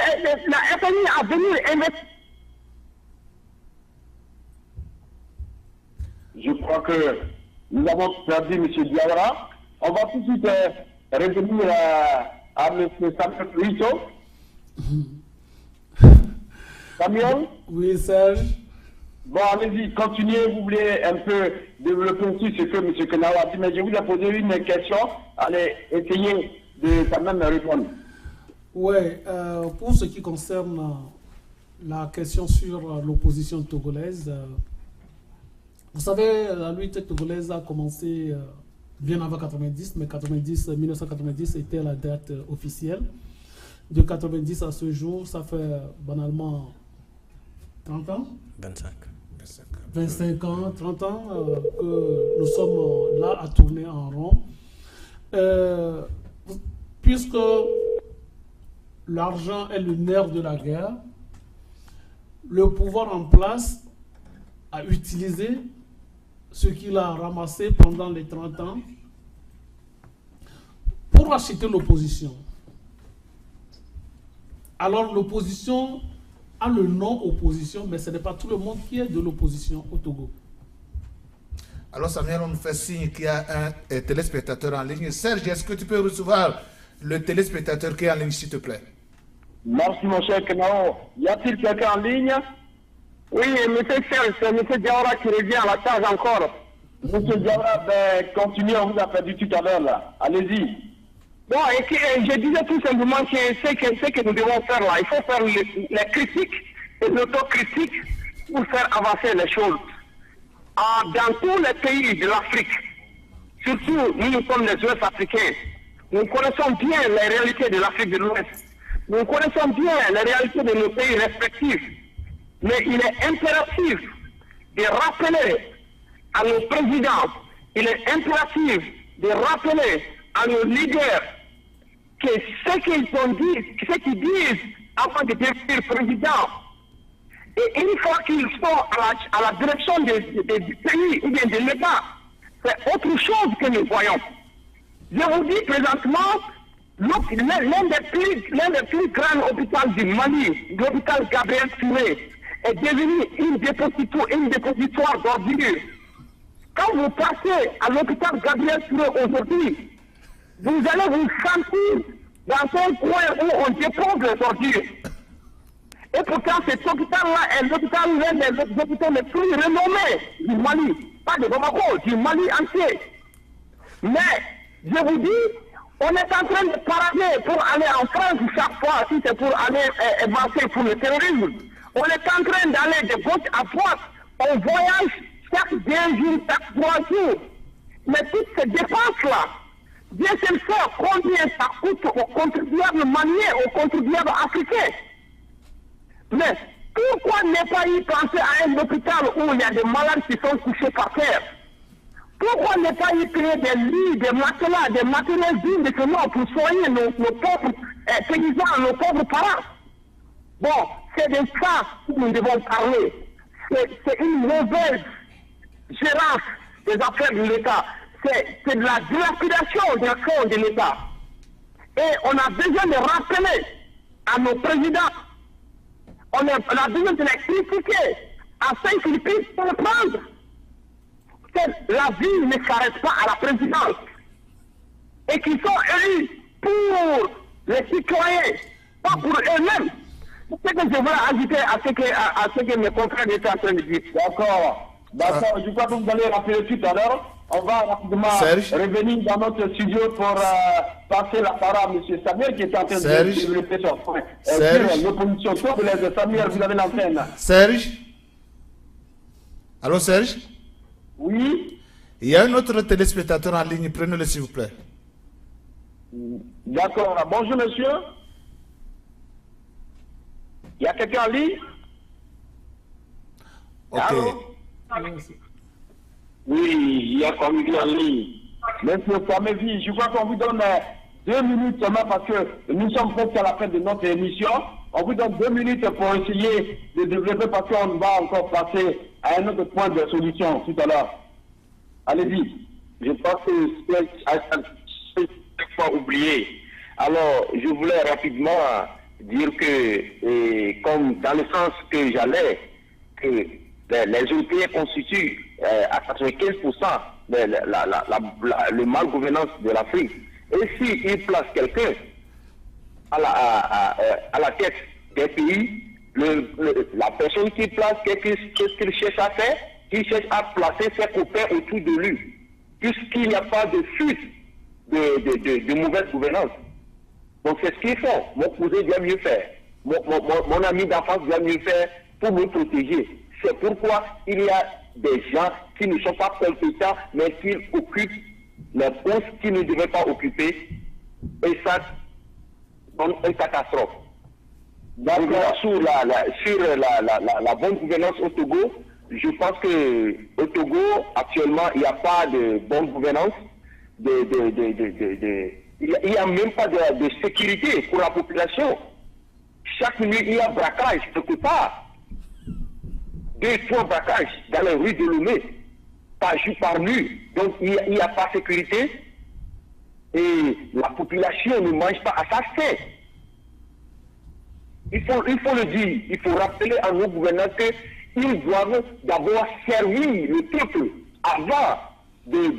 la FMI à venir investir. Je crois que nous avons perdu M. Diawara. On va tout de suite revenir à M. Samuel Ruito. Samuel? Oui, Serge. Bon, allez-y, continuez, vous voulez un peu développer aussi ce que M. Kenawa a dit, mais je vous ai posé une question, allez essayer de quand même répondre. Oui, pour ce qui concerne la question sur l'opposition togolaise, vous savez, la lutte togolaise a commencé bien avant 90, mais 1990 était la date officielle. De 90 à ce jour, ça fait banalement 30 ans 25 ans, 30 ans que nous sommes là à tourner en rond. Puisque l'argent est le nerf de la guerre, le pouvoir en place à utiliser ce qu'il a ramassé pendant les 30 ans pour acheter l'opposition. Alors l'opposition a le nom opposition, mais ce n'est pas tout le monde qui est de l'opposition au Togo. Alors Samuel, on nous fait signe qu'il y a un téléspectateur en ligne. Serge, est-ce que tu peux recevoir le téléspectateur qui est en ligne, s'il te plaît? Merci mon cher Kenao. Y a-t-il quelqu'un en ligne? Oui, monsieur Serge, c'est monsieur Diawara qui revient à la tâche encore. Monsieur Diawara, continuez, on vous a perdu tout à l'heure là. Allez-y. Bon, et je disais tout simplement que ce que nous devons faire là, il faut faire les critiques et l'autocritique pour faire avancer les choses. Dans tous les pays de l'Afrique, surtout nous sommes les Ouest africains, nous connaissons bien les réalités de l'Afrique de l'Ouest. Nous connaissons bien les réalités de nos pays respectifs. Mais il est impératif de rappeler à nos présidents, il est impératif de rappeler à nos leaders que ce qu'ils ont dit, ce qu'ils disent avant de devenir président, et une fois qu'ils sont à la direction du pays ou bien de l'État, c'est autre chose que nous voyons. Je vous dis présentement, l'un des plus grands hôpitaux du Mali, l'hôpital Gabriel Touré, est devenu une dépositoire d'ordures. Quand vous passez à l'hôpital Gabriel Touré aujourd'hui, vous allez vous sentir dans un coin où on dépose les ordures. Et pourtant, cet hôpital-là est l'un des hôpitaux les plus renommés du Mali. Pas de Bamako, du Mali entier. Mais, je vous dis, on est en train de parader pour aller en France chaque fois, si c'est pour aller avancer pour le terrorisme. On est en train d'aller de gauche à droite. On voyage chaque 2 jours, chaque 3 jours. Mais toutes ces dépenses-là, Dieu seul sait combien ça coûte aux contribuables maliens, aux contribuables africains. Mais pourquoi ne pas y penser à un hôpital où il y a des malades qui sont couchés par terre? Pourquoi ne pas y créer des lits, des matelas, des matériels dignes de ce nom pour soigner nos pauvres paysans, nos pauvres parents? Bon, c'est de ça que nous devons parler. C'est une mauvaise gérance des affaires de l'État. C'est de la dilapidation des fonds de l'État. Et on a besoin de rappeler à nos présidents, on a besoin de les critiquer afin qu'ils puissent comprendre que la vie ne s'arrête pas à la présidence et qu'ils sont élus pour les citoyens, pas pour eux-mêmes. C'est ce que je voulais ajouter à ce que mes confrères étaient en train de dire. D'accord. D'accord. Je crois que vous allez rappeler tout à l'heure. On va rapidement revenir dans notre studio pour passer la parole à M. Samuel qui est en train de développer son point. L'opposition congolaise. Samuel, vous avez l'antenne. Serge? Allô, Serge? Oui. Il y a un autre téléspectateur en ligne. Prenez-le, s'il vous plaît. D'accord. Bonjour, monsieur. Il y a quelqu'un en ligne? Ok. Allô? Oui, il y a quelqu'un en ligne. Monsieur Samevi, je crois qu'on vous donne 2 minutes seulement parce que nous sommes presque à la fin de notre émission. On vous donne 2 minutes pour essayer de développer parce qu'on va encore passer à un autre point de solution tout à l'heure. Allez-y. Je pense que c'est pas oublié. Alors, je voulais rapidement dire que, comme dans le sens que j'allais, que les Européens constituent à 95% le mal-gouvernance de l'Afrique. Et s'ils placent quelqu'un à la tête des pays, la personne qui place, qu'est-ce qu'il cherche à faire? Il cherche à placer ses copains autour de lui, puisqu'il n'y a pas de fuite de mauvaise gouvernance. Donc c'est ce qu'ils font. Mon cousin doit mieux faire. Mon ami d'enfance doit mieux faire pour me protéger. C'est pourquoi il y a des gens qui ne sont pas compétents, mais qui occupent les postes qu'ils ne devaient pas occuper. Et ça donne une catastrophe. Donc, sur la bonne gouvernance au Togo, je pense qu'au Togo, actuellement, il n'y a pas de bonne gouvernance. Il n'y a même pas de sécurité pour la population. Chaque nuit, il y a braquage quelque part. 2-3 braquages dans les rues de Lomé, par jour, par nuit. Donc il n'y a pas de sécurité et la population ne mange pas à sa faim. Il faut le dire, il faut rappeler à nos gouvernants qu'ils doivent d'abord servir le peuple avant de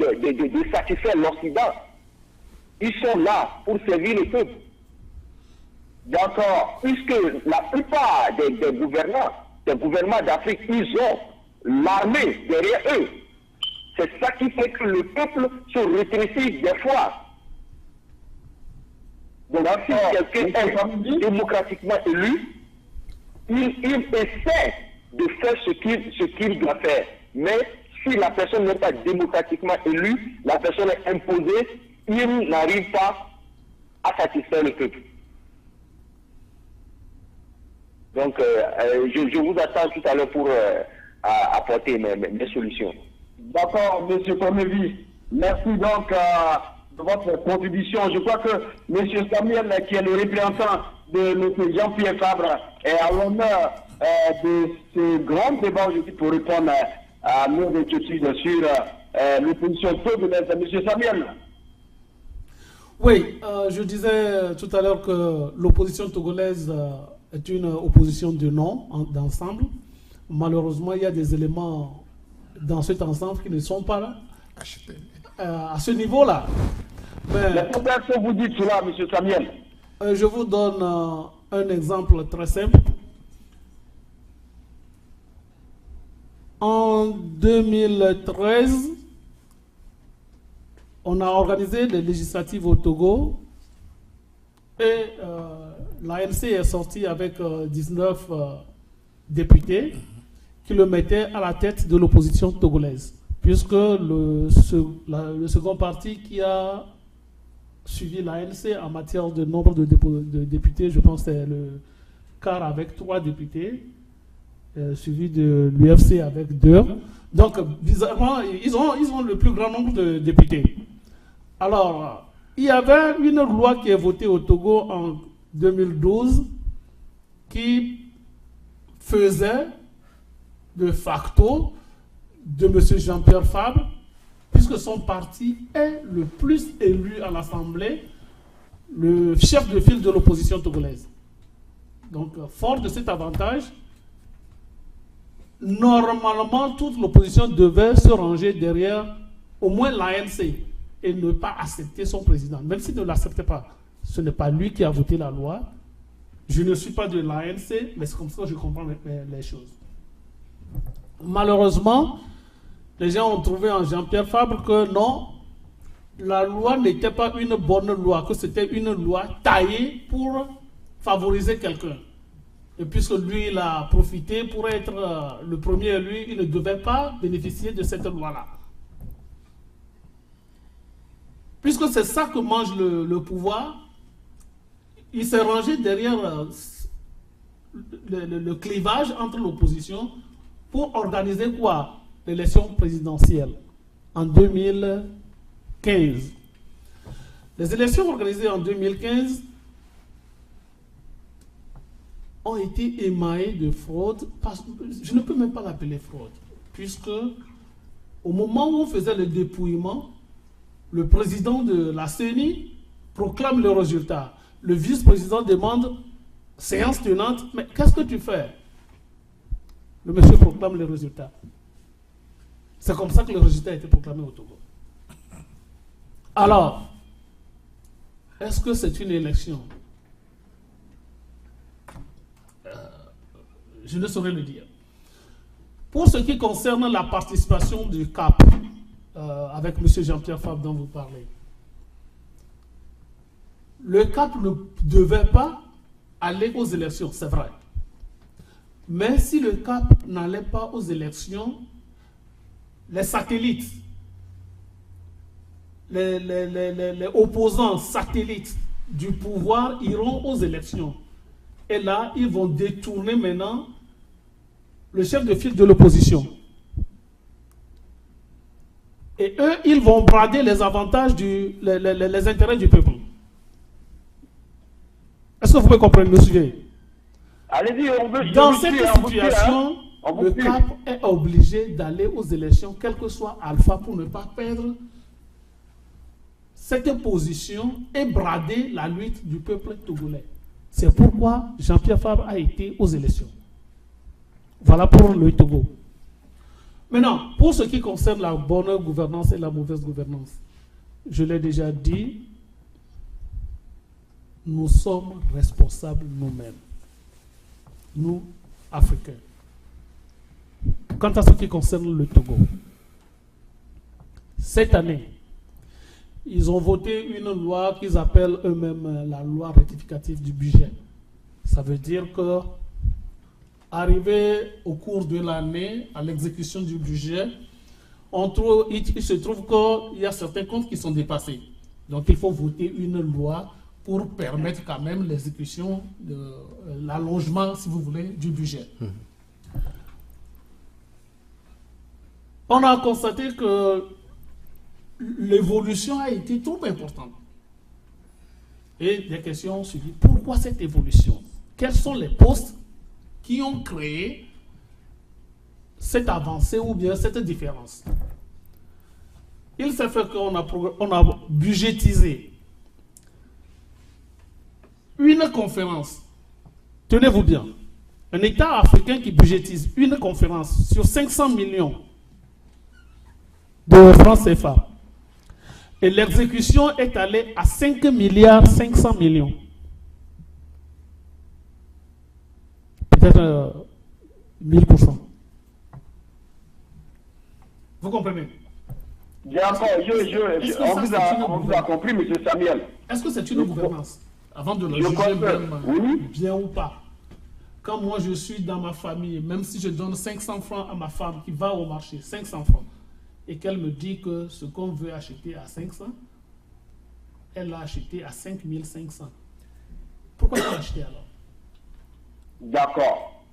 satisfaire l'Occident. Ils sont là pour servir le peuple. D'accord, puisque la plupart des gouvernements d'Afrique, ils ont l'armée derrière eux. C'est ça qui fait que le peuple se rétrécit des fois. Donc si quelqu'un est démocratiquement élu, il essaie de faire ce qu'il doit faire. Mais si la personne n'est pas démocratiquement élue, la personne est imposée, il n'arrive pas à satisfaire le peuple. Donc, je vous attends tout à l'heure pour apporter mes solutions. D'accord, M. Cornevi. Merci donc de votre contribution. Je crois que M. Samuel, qui est le représentant de M. Jean-Pierre Fabre, est à l'honneur de ce grand débat aujourd'hui pour répondre à nos inquiétudes sur l'opposition togolaise. M. Samuel. Oui, je disais tout à l'heure que l'opposition togolaise est une opposition de nom, d'ensemble. Malheureusement, il y a des éléments dans cet ensemble qui ne sont pas là, à ce niveau-là. Mais pourquoi est-ce que vous dites cela, M. Samuel? Je vous donne un exemple très simple. En 2013, on a organisé des législatives au Togo et l'ANC est sortie avec 19 députés qui le mettaient à la tête de l'opposition togolaise, puisque le second parti qui a suivi l'ANC en matière de nombre de députés, je pense que c'est le CAR avec 3 députés, suivi de l'UFC avec 2. Donc, bizarrement, ils ont le plus grand nombre de députés. Alors, il y avait une loi qui est votée au Togo en 2012 qui faisait de facto de M. Jean-Pierre Fabre, puisque son parti est le plus élu à l'Assemblée, le chef de file de l'opposition togolaise. Donc, fort de cet avantage, normalement, toute l'opposition devait se ranger derrière au moins l'ANC et ne pas accepter son président. Même s'il ne l'acceptait pas, ce n'est pas lui qui a voté la loi. Je ne suis pas de l'ANC, mais c'est comme ça que je comprends les choses. Malheureusement, les gens ont trouvé en Jean-Pierre Fabre que non, la loi n'était pas une bonne loi, que c'était une loi taillée pour favoriser quelqu'un. Et puisque lui, il a profité pour être le premier élu, il ne devait pas bénéficier de cette loi-là. Puisque c'est ça que mange le pouvoir, il s'est rangé derrière le clivage entre l'opposition pour organiser quoi? L'élection présidentielle en 2015. Les élections organisées en 2015 ont été émaillées de fraude. Je ne peux même pas l'appeler fraude, puisque au moment où on faisait le dépouillement, le président de la CENI proclame le résultat. Le vice-président demande séance tenante, mais qu'est-ce que tu fais? Le monsieur proclame le résultat. C'est comme ça que le résultat a été proclamé au Togo. Alors, est-ce que c'est une élection? Je ne saurais le dire. Pour ce qui concerne la participation du CAP, avec M. Jean-Pierre Fabre dont vous parlez, le CAP ne devait pas aller aux élections, c'est vrai. Mais si le CAP n'allait pas aux élections, les satellites, les opposants satellites du pouvoir iront aux élections. Et là, ils vont détourner maintenant le chef de file de l'opposition. Et eux, ils vont brader les avantages, les intérêts du peuple. Est-ce que vous pouvez comprendre, monsieur? Allez-y, on veut. Dans cette situation, le CAP est obligé d'aller aux élections, quel que soit Alpha, pour ne pas perdre cette position et brader la lutte du peuple togolais. C'est pourquoi Jean-Pierre Fabre a été aux élections. Voilà pour le Togo. Maintenant, pour ce qui concerne la bonne gouvernance et la mauvaise gouvernance, je l'ai déjà dit, nous sommes responsables nous-mêmes, nous, Africains. Quant à ce qui concerne le Togo, cette année, ils ont voté une loi qu'ils appellent eux-mêmes la loi rectificative du budget. Ça veut dire que, arrivé au cours de l'année, à l'exécution du budget, il se trouve qu'il y a certains comptes qui sont dépassés. Donc il faut voter une loi pour permettre quand même l'exécution, l'allongement, si vous voulez, du budget. On a constaté que l'évolution a été trop importante. Et des questions ont suivi. Pourquoi cette évolution? Quels sont les postes qui ont créé cette avancée ou bien cette différence? Il s'est fait qu'on a budgétisé une conférence. Tenez-vous bien. Un État africain qui budgétise une conférence sur 500 millions de francs CFA. Et l'exécution est allée à 5 milliards 500 millions. Peut-être 1000%. Vous comprenez? D'accord, on vous a compris, M. Samuel. Est-ce que c'est une gouvernance? Avant de le juger même, bien ou pas. Quand moi je suis dans ma famille, même si je donne 500 francs à ma femme qui va au marché, 500 francs, et qu'elle me dit que ce qu'on veut acheter à 500, elle l'a acheté à 5500. Pourquoi tu l'as acheté alors? D'accord.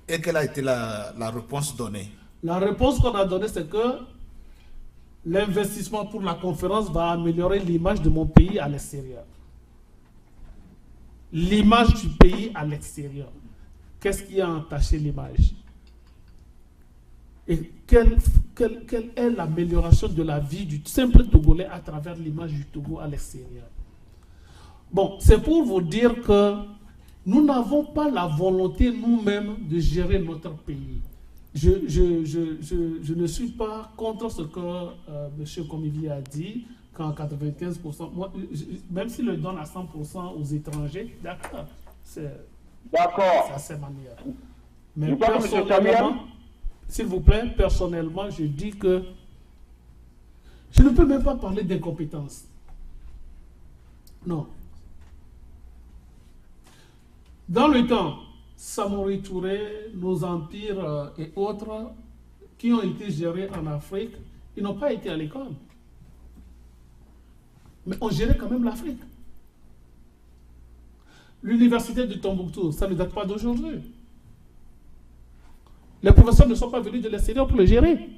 Et quelle a été la réponse donnée? La réponse qu'on a donnée, c'est que l'investissement pour la conférence va améliorer l'image de mon pays à l'extérieur. L'image du pays à l'extérieur. Qu'est-ce qui a entaché l'image? Et quelle est l'amélioration de la vie du simple Togolais à travers l'image du Togo à l'extérieur? Bon, c'est pour vous dire que nous n'avons pas la volonté nous-mêmes de gérer notre pays. Je ne suis pas contre ce que M. Komivi a dit, qu'en 95%, moi, même s'il le donne à 100% aux étrangers, d'accord, c'est à sa manière. Mais personnellement, s'il vous plaît, personnellement, je dis que je ne peux même pas parler d'incompétence. Non. Dans le temps, Samori Touré, nos empires et autres qui ont été gérés en Afrique, ils n'ont pas été à l'école. Mais on gérait quand même l'Afrique. L'université de Tombouctou, ça ne date pas d'aujourd'hui. Les professeurs ne sont pas venus de l'extérieur pour le gérer.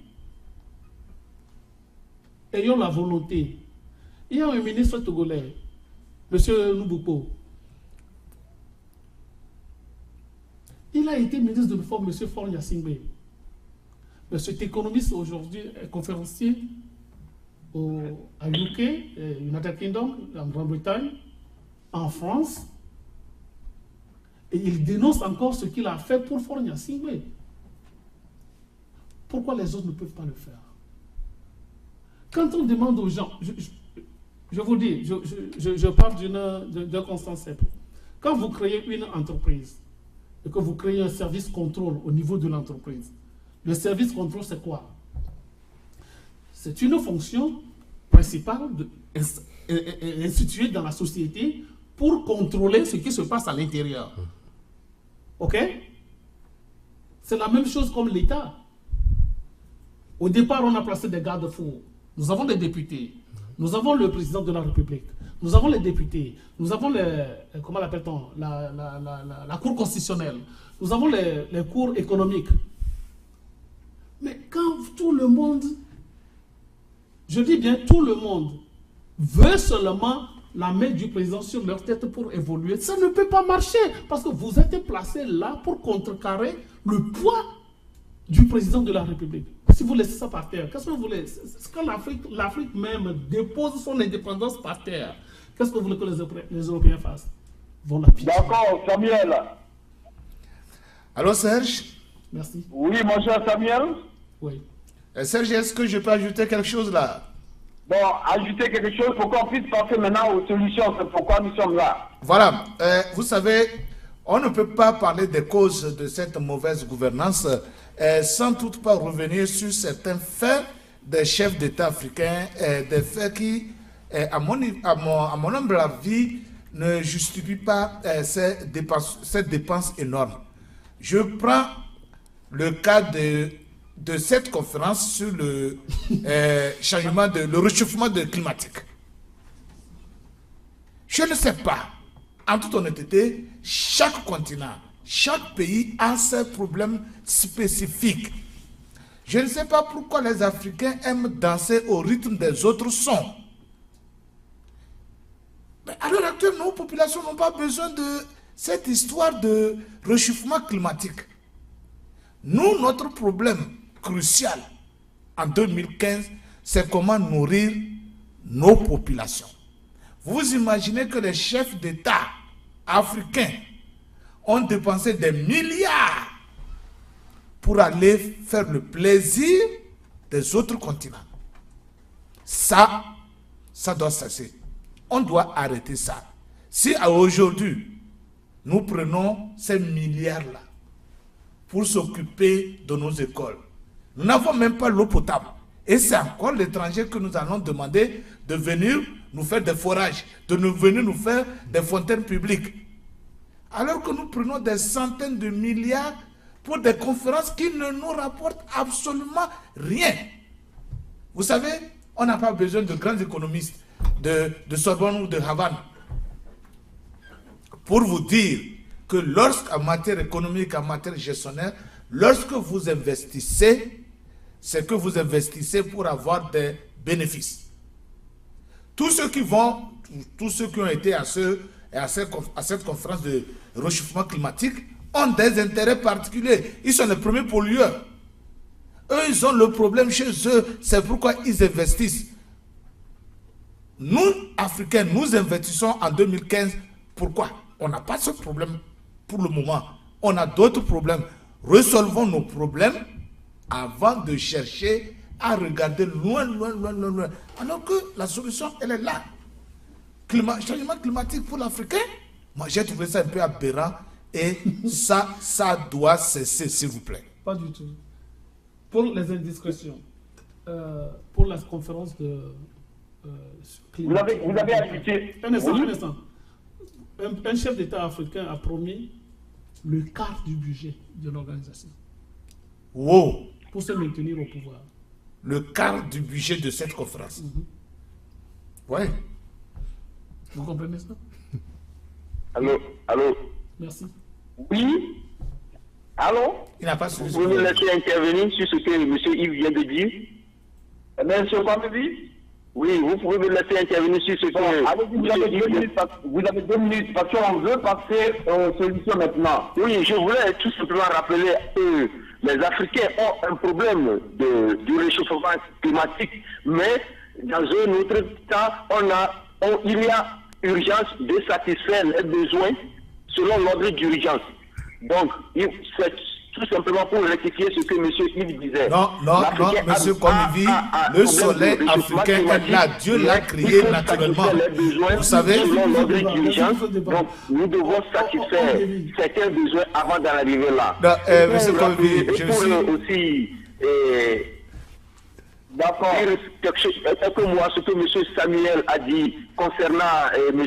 Ayons la volonté. Il y a un ministre togolais, M. Nuboupo. Il a été ministre de l'Uniforme, M. Faure Gnassingbé. Mais cet économiste aujourd'hui est conférencier à UK, United Kingdom, en Grande-Bretagne, en France. Et il dénonce encore ce qu'il a fait pour Faure Gnassingbé. Pourquoi les autres ne peuvent pas le faire? Quand on demande aux gens, je vous dis, je parle d'un constat simple. Quand vous créez une entreprise et que vous créez un service contrôle au niveau de l'entreprise, le service contrôle, c'est quoi? C'est une fonction principale instituée dans la société pour contrôler ce qui se passe à l'intérieur. OK? C'est la même chose comme l'État. Au départ, on a placé des garde-fous. Nous avons des députés. Nous avons le président de la République. Nous avons les députés. Nous avons comment l'appelle-t-on? La Cour constitutionnelle. Nous avons les cours économiques. Mais quand tout le monde, je dis bien tout le monde, veut seulement la main du président sur leur tête pour évoluer, ça ne peut pas marcher. Parce que vous êtes placé là pour contrecarrer le poids du président de la République. Si vous laissez ça par terre, qu'est-ce que vous voulez? C'est quand l'Afrique même dépose son indépendance par terre. Qu'est-ce que vous voulez que les Européens fassent? D'accord, Samuel. Allô, Serge? Merci. Oui, mon cher Samuel. Oui. Serge, est-ce que je peux ajouter quelque chose là? Bon, ajouter quelque chose pour qu'on puisse passer maintenant aux solutions. C'est pourquoi nous sommes là. Voilà. Vous savez, on ne peut pas parler des causes de cette mauvaise gouvernance sans toutefois revenir sur certains faits des chefs d'État africains, des faits qui, à mon humble avis, ne justifient pas cette dépense énorme. Je prends le cas de cette conférence sur le le réchauffement climatique. Je ne sais pas, en toute honnêteté, chaque continent, chaque pays a ses problèmes spécifiques. Je ne sais pas pourquoi les Africains aiment danser au rythme des autres sons. Mais à l'heure actuelle, nos populations n'ont pas besoin de cette histoire de réchauffement climatique. Nous, notre problème crucial en 2015, c'est comment nourrir nos populations. Vous imaginez que les chefs d'État africains ont dépensé des milliards pour aller faire le plaisir des autres continents. Ça doit cesser. On doit arrêter ça. Si aujourd'hui, nous prenons ces milliards-là pour s'occuper de nos écoles, nous n'avons même pas l'eau potable. Et c'est encore l'étranger que nous allons demander de venir nous faire des forages, de venir nous faire des fontaines publiques. Alors que nous prenons des centaines de milliards pour des conférences qui ne nous rapportent absolument rien. Vous savez, on n'a pas besoin de grands économistes de Sorbonne ou de Havane pour vous dire que lorsqu'en matière économique, en matière gestionnaire, lorsque vous investissez, c'est que vous investissez pour avoir des bénéfices. Tous ceux qui ont été à cette conférence de réchauffement climatique ont des intérêts particuliers. Ils sont les premiers pollueurs. Eux, ils ont le problème chez eux. C'est pourquoi ils investissent. Nous, Africains, nous investissons en 2015. Pourquoi? On n'a pas ce problème pour le moment. On a d'autres problèmes. Résolvons nos problèmes avant de chercher à regarder loin. Alors que la solution, elle est là. Changement climatique pour l'Africain, moi j'ai trouvé ça un peu aberrant et ça doit cesser, s'il vous plaît. Pas du tout. Pour les indiscrétions, pour la conférence de... vous avez ajouté... Un instant. Un chef d'État africain a promis le quart du budget de l'organisation. Wow! Pour se maintenir au pouvoir. Le quart du budget de cette conférence. Ouais. Vous comprenez ça? Allô? Merci. Oui? Allô? Il n'a pas Vous pouvez me laisser intervenir sur ce que M. Yves vient de dire? Monsieur Kwamedi? Oui, vous pouvez me laisser intervenir sur ce que... Vous avez 2 minutes, parce qu'on veut passer aux solutions maintenant. Oui, je voulais tout simplement rappeler que les Africains ont un problème du réchauffement climatique, mais dans un autre cas, il y a urgence de satisfaire les besoins selon l'ordre d'urgence. Donc, c'est tout simplement pour rectifier ce que M. Yves disait. Non, M. Komivi, le soleil africain est là. Dieu l'a créé naturellement. Vous savez, selon l'ordre d'urgence, donc nous devons satisfaire certains besoins avant d'en arriver là. M. Komivi, je pourrais aussi d'accord dire quelque chose, ce que M. Samuel a dit concernant M.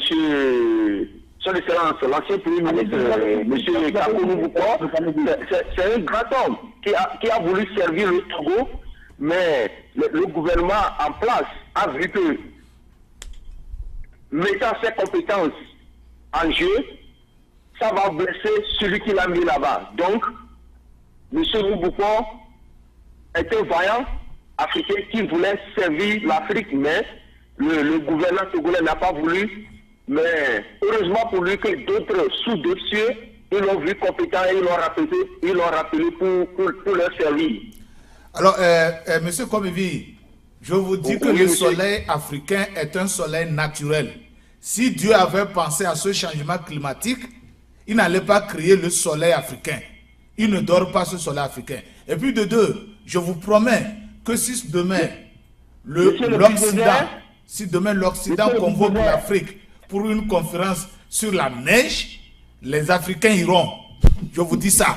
Son Excellence, l'ancien Premier ministre, M. Kakonou Bouko, c'est un grand homme qui a voulu servir le Togo, mais le gouvernement en place a vu que, mettant ses compétences en jeu, ça va blesser celui qui l'a mis là-bas. Donc, M. Bouko est un vaillant Africain qui voulait servir l'Afrique, mais le gouvernement togolais n'a pas voulu. Mais heureusement pour lui que d'autres sous-dossiers ils l'ont vu compétent et ils l'ont rappelé pour leur servir. Alors, monsieur Komivi, je vous dis que le soleil africain est un soleil naturel. Si Dieu avait pensé à ce changement climatique, il n'allait pas créer le soleil africain. Il ne dort pas ce soleil africain. Et puis de deux, je vous promets que si demain l'Occident convoque l'Afrique pour une conférence sur la neige, les Africains iront. Je vous dis ça.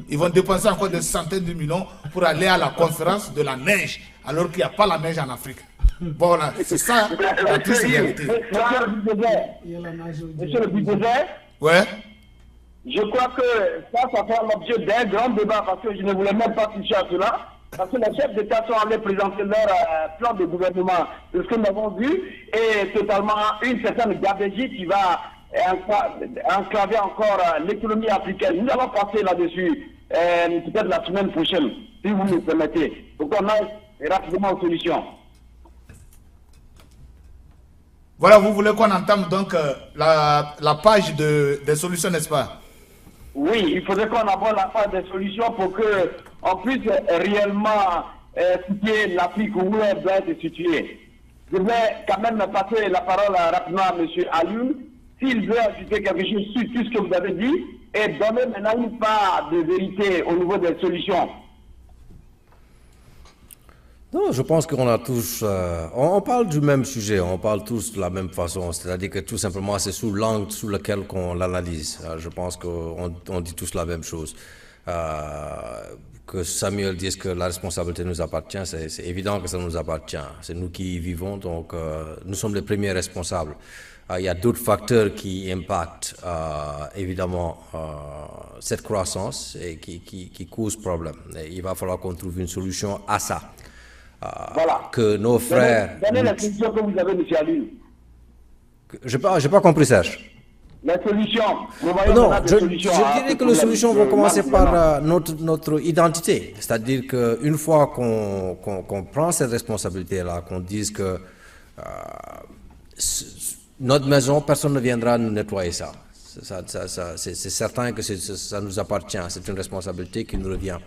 Ils vont dépenser encore des centaines de millions pour aller à la conférence de la neige, alors qu'il n'y a pas la neige en Afrique. Bon, voilà, c'est ça la triste réalité. Monsieur le bulldozer, ouais. je crois que ça fait l'objet d'un grand débat parce que je ne voulais même pas toucher à cela. Parce que les chefs d'État sont allés présenter leur plan de gouvernement. Ce que nous avons vu est totalement une certaine gabegie qui va enclaver encore l'économie africaine. Nous allons passer là-dessus peut-être la semaine prochaine, si vous me permettez, pour qu'on aille rapidement aux solutions. Voilà, vous voulez qu'on entame donc la page des solutions, n'est-ce pas? Oui, il faudrait qu'on aborde la page des solutions pour qu'on puisse réellement situer l'Afrique où elle doit être située. Je vais quand même passer la parole rapidement à M. Alioune, s'il veut ajouter quelque chose sur tout ce que vous avez dit, et donner maintenant une part de vérité au niveau des solutions. Non, je pense qu'on a tous, on parle du même sujet, on parle tous de la même façon, c'est-à-dire que tout simplement c'est sous l'angle sous lequel on l'analyse. Je pense qu'on dit tous la même chose. Que Samuel dise que la responsabilité nous appartient, c'est évident que ça nous appartient. C'est nous qui y vivons, donc nous sommes les premiers responsables. Il y a d'autres facteurs qui impactent évidemment cette croissance et qui causent problème. Et il va falloir qu'on trouve une solution à ça. Voilà. Que nos frères... Donnez la solution que vous avez, M. Alioune. Je n'ai pas compris, Serge. Les solutions. Non, je dirais que les solutions vont commencer par notre identité. C'est-à-dire qu'une fois qu'on prend cette responsabilité-là, qu'on dise que notre maison, personne ne viendra nous nettoyer ça. C'est certain que ça nous appartient, c'est une responsabilité qui nous revient.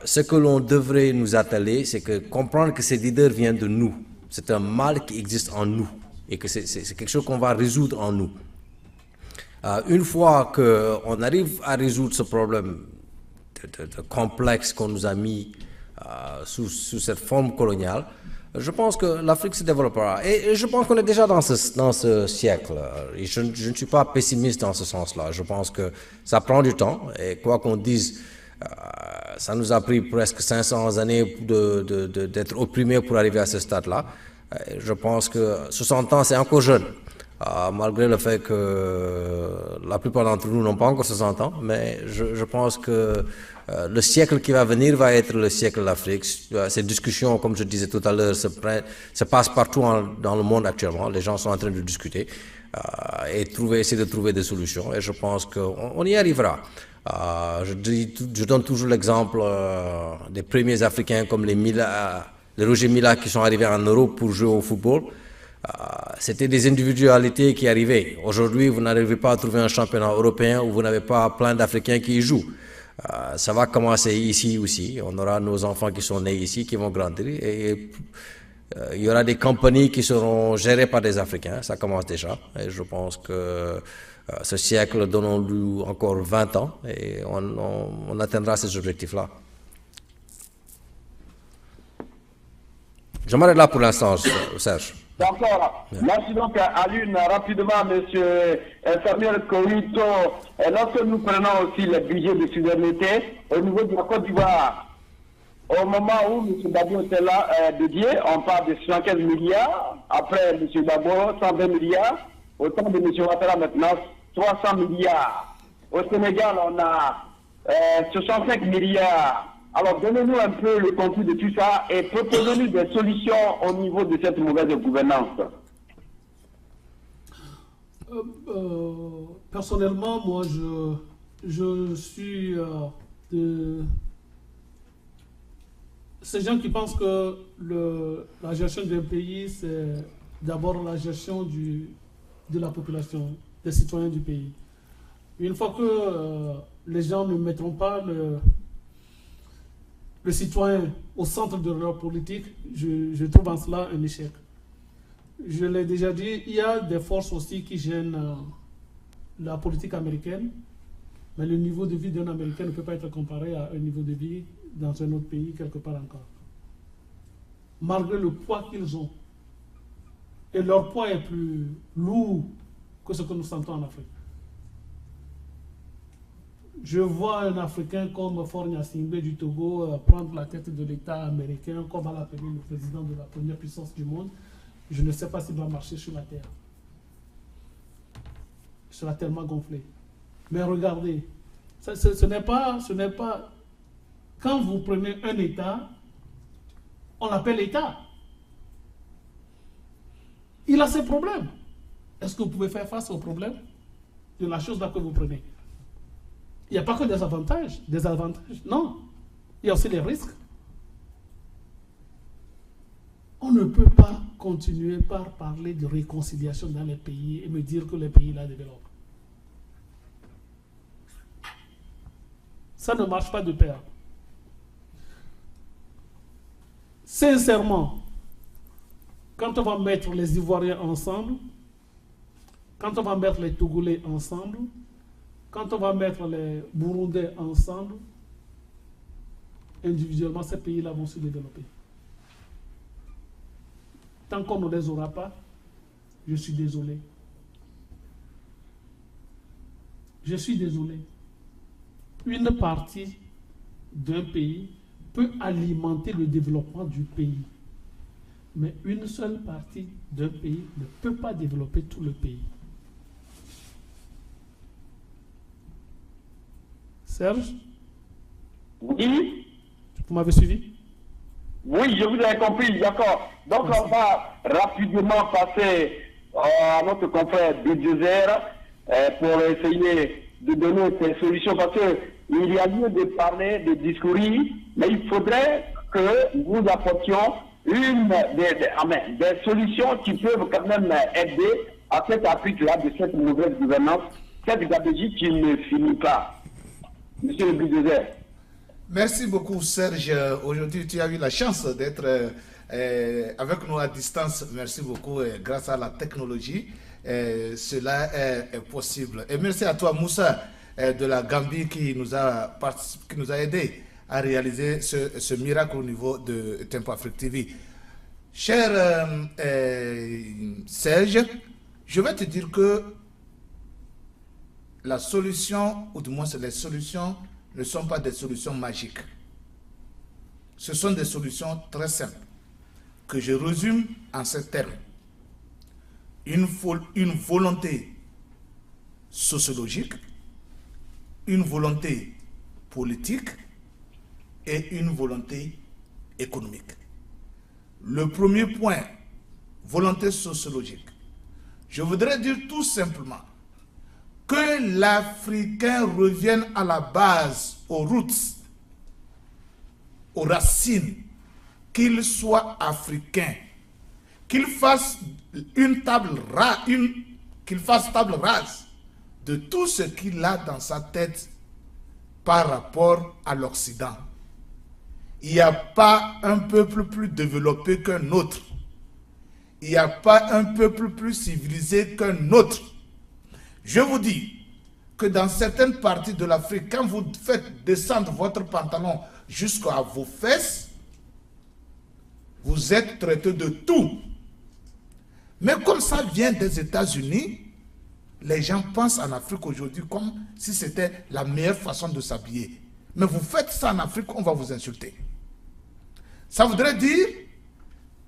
Ce que l'on devrait nous atteler, c'est que comprendre que ces leaders viennent de nous. C'est un mal qui existe en nous et que c'est quelque chose qu'on va résoudre en nous. Une fois qu'on arrive à résoudre ce problème de complexe qu'on nous a mis sous cette forme coloniale, je pense que l'Afrique se développera. Et je pense qu'on est déjà dans ce siècle. Et je ne suis pas pessimiste dans ce sens-là. Je pense que ça prend du temps. Et quoi qu'on dise, ça nous a pris presque 500 années d'être opprimés pour arriver à ce stade-là. Je pense que 60 ans, c'est encore jeune. Malgré le fait que la plupart d'entre nous n'ont pas encore 60 ans, mais je pense que le siècle qui va venir va être le siècle de l'Afrique. Ces discussions, comme je disais tout à l'heure, se passent partout dans le monde actuellement. Les gens sont en train de discuter et essayer de trouver des solutions. Et je pense qu'on y arrivera. Je donne toujours l'exemple des premiers Africains comme les Roger Mila qui sont arrivés en Europe pour jouer au football. C'était des individualités qui arrivaient. Aujourd'hui, vous n'arrivez pas à trouver un championnat européen où vous n'avez pas plein d'Africains qui y jouent. Ça va commencer ici aussi. On aura nos enfants qui sont nés ici, qui vont grandir. Et il y aura des compagnies qui seront gérées par des Africains. Ça commence déjà. Et je pense que ce siècle, donnons-lui encore 20 ans et on atteindra ces objectifs-là. Je m'arrête là pour l'instant, Serge. D'accord. Merci donc à l'une rapidement, M. Samuel Koito. Lorsque nous prenons aussi le budget de souveraineté au niveau de la Côte d'Ivoire, au moment où M. Dabo était là dédié, on parle de 75 milliards. Après M. Dabo, 120 milliards. Au temps de M. Ouattara maintenant, 300 milliards. Au Sénégal, on a 65 milliards. Alors, donnez-nous un peu le contenu de tout ça et proposez-nous des solutions au niveau de cette mauvaise gouvernance. Personnellement, moi, je suis de ces gens qui pensent que la gestion d'un pays, c'est d'abord la gestion de la population, des citoyens du pays. Une fois que les gens ne mettront pas le citoyen au centre de leur politique, je trouve en cela un échec. Je l'ai déjà dit, il y a des forces aussi qui gênent la politique américaine, mais le niveau de vie d'un Américain ne peut pas être comparé à un niveau de vie dans un autre pays, quelque part encore. Malgré le poids qu'ils ont. Et leur poids est plus lourd que ce que nous sentons en Afrique. Je vois un Africain comme Faure Gnassingbé du Togo prendre la tête de l'État américain, comme va l'appeler le président de la première puissance du monde. Je ne sais pas s'il va marcher sur la terre. Il sera tellement gonflé. Mais regardez, ce n'est pas... Quand vous prenez un État, on l'appelle État. Il a ses problèmes. Est-ce que vous pouvez faire face aux problèmes de la chose là que vous prenez? Il n'y a pas que des avantages. Non. Il y a aussi des risques. On ne peut pas continuer par parler de réconciliation dans les pays et me dire que les pays la développent. Ça ne marche pas de pair. Sincèrement, quand on va mettre les Ivoiriens ensemble, quand on va mettre les Togolais ensemble, quand on va mettre les Burundais ensemble, individuellement, ces pays-là vont se développer. Tant qu'on ne les aura pas, je suis désolé. Je suis désolé. Une partie d'un pays peut alimenter le développement du pays. Mais une seule partie d'un pays ne peut pas développer tout le pays. Serge? Oui. Vous m'avez suivi? Oui, je vous ai compris, d'accord. Donc on va rapidement passer à notre confrère Bulldozer pour essayer de donner des solutions parce qu'il y a lieu de parler, de discourir, mais il faudrait que nous apportions des solutions qui peuvent quand même aider à cette Afrique-là de cette mauvaise gouvernance, cette gabegie qui ne finit pas. Monsieur le Bulldozer. Merci beaucoup Serge. Aujourd'hui tu as eu la chance d'être avec nous à distance. Merci beaucoup. Grâce à la technologie, cela est possible. Et merci à toi Moussa de la Gambie qui nous a aidé à réaliser ce miracle au niveau de Tempo Afrique TV. Cher Serge, je vais te dire que la solution, ou du moins les solutions, ne sont pas des solutions magiques. Ce sont des solutions très simples que je résume en ces termes. Une volonté sociologique, une volonté politique et une volonté économique. Le premier point, volonté sociologique. Je voudrais dire tout simplement que l'Africain revienne à la base, aux roots, aux racines, qu'il soit africain, qu'il fasse table rase de tout ce qu'il a dans sa tête par rapport à l'Occident. Il n'y a pas un peuple plus développé qu'un autre. Il n'y a pas un peuple plus civilisé qu'un autre. Je vous dis que dans certaines parties de l'Afrique, quand vous faites descendre votre pantalon jusqu'à vos fesses, vous êtes traité de tout. Mais comme ça vient des États-Unis, les gens pensent en Afrique aujourd'hui comme si c'était la meilleure façon de s'habiller. Mais vous faites ça en Afrique, on va vous insulter. Ça voudrait dire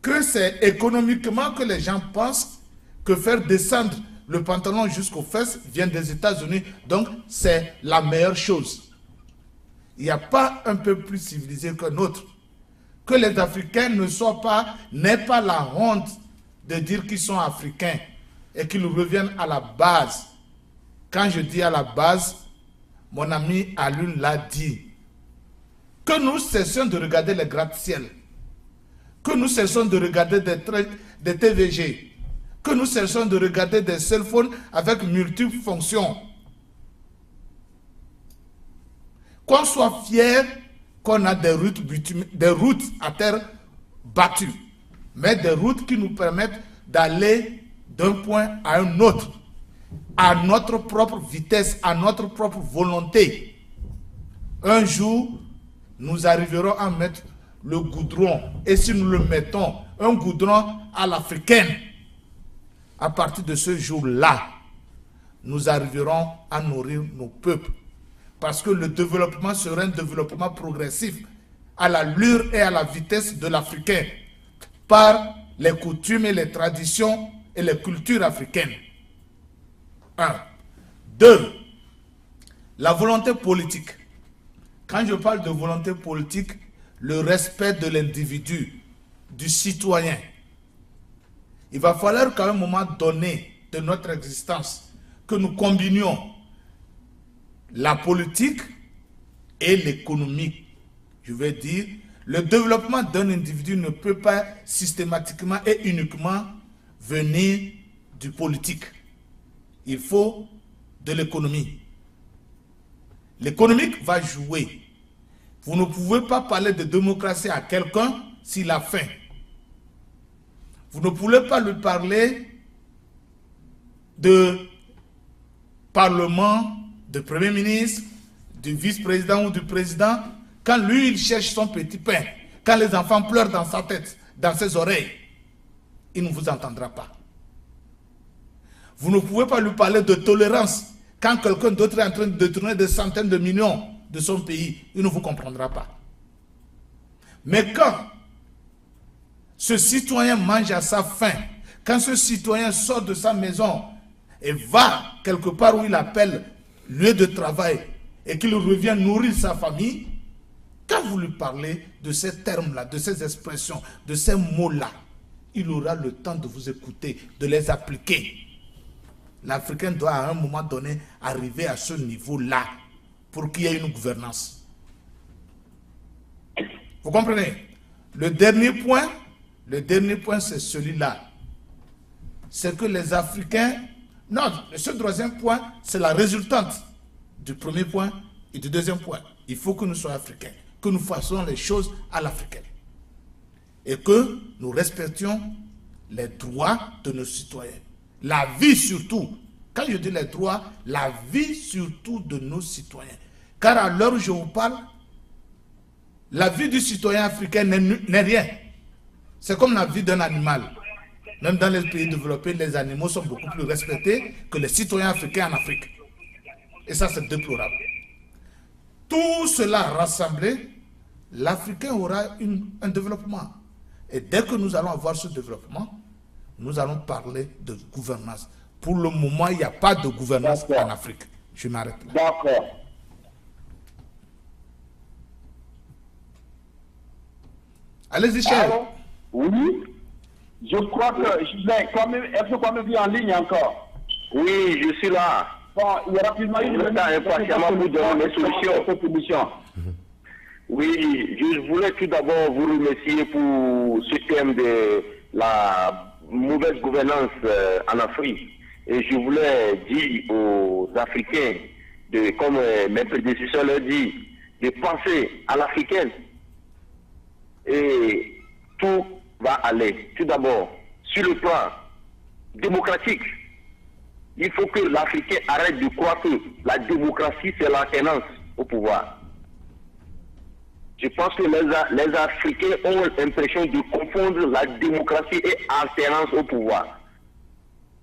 que c'est économiquement que les gens pensent que faire descendre le pantalon jusqu'aux fesses vient des États-Unis, donc c'est la meilleure chose. Il n'y a pas un peu plus civilisé qu'un autre. Que les Africains n'aient pas la honte de dire qu'ils sont africains et qu'ils reviennent à la base. Quand je dis à la base, mon ami Alun l'a dit. Que nous cessions de regarder les gratte-ciel. Que nous cessions de regarder des TVG. Que nous cessions de regarder des cell phones avec multiples fonctions. qu'on soit fier qu'on a des routes à terre battues, mais des routes qui nous permettent d'aller d'un point à un autre, à notre propre vitesse, à notre propre volonté. Un jour, nous arriverons à mettre le goudron, et si nous le mettons, un goudron à l'africaine, à partir de ce jour-là, nous arriverons à nourrir nos peuples. Parce que le développement sera un développement progressif à l'allure et à la vitesse de l'Africain, par les coutumes et les traditions et les cultures africaines. 1. 2. La volonté politique. Quand je parle de volonté politique, le respect de l'individu, du citoyen. Il va falloir qu'à un moment donné de notre existence, que nous combinions la politique et l'économique. Je veux dire, le développement d'un individu ne peut pas systématiquement et uniquement venir du politique. Il faut de l'économie. L'économique va jouer. Vous ne pouvez pas parler de démocratie à quelqu'un s'il a faim. Vous ne pouvez pas lui parler de parlement, de premier ministre, du vice-président ou du président, quand lui, il cherche son petit pain, quand les enfants pleurent dans sa tête, dans ses oreilles, il ne vous entendra pas. Vous ne pouvez pas lui parler de tolérance, quand quelqu'un d'autre est en train de détourner des centaines de millions de son pays, il ne vous comprendra pas. Mais quand ce citoyen mange à sa faim, quand ce citoyen sort de sa maison et va quelque part où il appelle lieu de travail et qu'il revient nourrir sa famille, quand vous lui parlez de ces termes-là, de ces expressions, de ces mots-là, il aura le temps de vous écouter, de les appliquer. L'Africain doit à un moment donné arriver à ce niveau-là pour qu'il y ait une gouvernance. Vous comprenez? Le dernier point, c'est celui-là. C'est que les Africains... Non, ce troisième point, c'est la résultante du premier point et du deuxième point. Il faut que nous soyons africains, que nous fassions les choses à l'africaine. Et que nous respections les droits de nos citoyens. La vie surtout. Quand je dis les droits, la vie surtout de nos citoyens. Car à l'heure où je vous parle, la vie du citoyen africain n'est rien. C'est comme la vie d'un animal. Même dans les pays développés, les animaux sont beaucoup plus respectés que les citoyens africains en Afrique. Et ça, c'est déplorable. Tout cela rassemblé, l'Africain aura un développement. Et dès que nous allons avoir ce développement, nous allons parler de gouvernance. Pour le moment, il n'y a pas de gouvernance en Afrique. Je m'arrête là. D'accord. Allez-y, cher. Oui. Je crois que je vais quand même. Est-ce que quand même en ligne encore? Oui, je suis là. Bon, il y a rapidement une minute impatiemment pour donner mes solutions. Oui, je voulais tout d'abord vous remercier pour ce thème de la mauvaise gouvernance en Afrique. Et je voulais dire aux Africains, comme mes prédécesseurs l'ont dit, de penser à l'Africaine. Et tout va aller. Tout d'abord, sur le plan démocratique, il faut que l'Africain arrête de croire que la démocratie, c'est l'alternance au pouvoir. Je pense que les Africains ont l'impression de confondre la démocratie et l'alternance au pouvoir.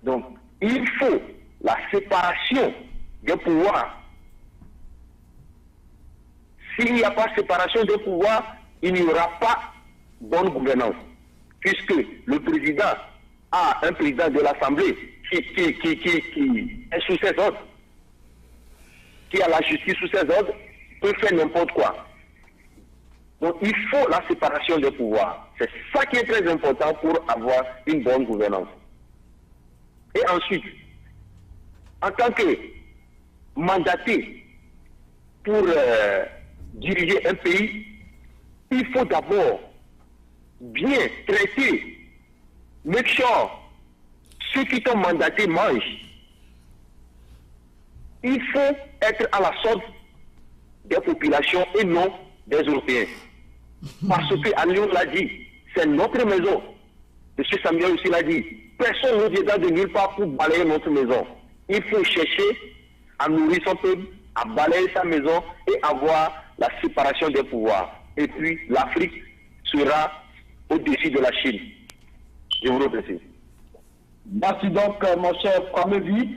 Donc, il faut la séparation des pouvoirs. S'il n'y a pas de séparation des pouvoirs, il n'y aura pas bonne gouvernance. Puisque le président a un président de l'Assemblée qui est sous ses ordres, qui a la justice sous ses ordres, peut faire n'importe quoi. Donc il faut la séparation des pouvoirs. C'est ça qui est très important pour avoir une bonne gouvernance. Et ensuite, en tant que mandaté pour diriger un pays, il faut d'abord bien traiter, make sure ceux qui t'ont mandaté mangent. Il faut être à la sorte des populations et non des Européens. Parce que Alioune l'a dit, c'est notre maison. M. Samuel aussi l'a dit, personne ne viendra de nulle part pour balayer notre maison. Il faut chercher à nourrir son peuple, à balayer sa maison et avoir la séparation des pouvoirs. Et puis l'Afrique sera au-dessus de la Chine. Je vous remercie. Merci donc, mon cher Framevi.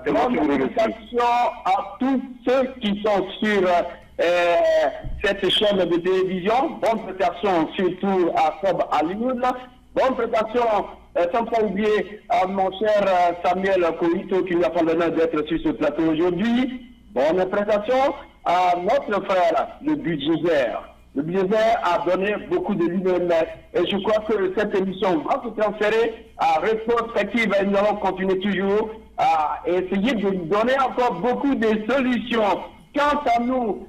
Bonne félicitations à tous ceux qui sont sur cette chaîne de télévision. Bonne félicitations surtout à Cobb Alioune. Bonne félicitations, sans pas oublier à mon cher Samuel Koito qui nous a fait l'honneur d'être sur ce plateau aujourd'hui. Bonne félicitations à notre frère, le budgétaire. Le budgétaire a donné beaucoup de lui-même et je crois que cette émission va se transférer à rétrospective et nous allons continuer toujours à essayer de donner encore beaucoup de solutions. Quant à nous,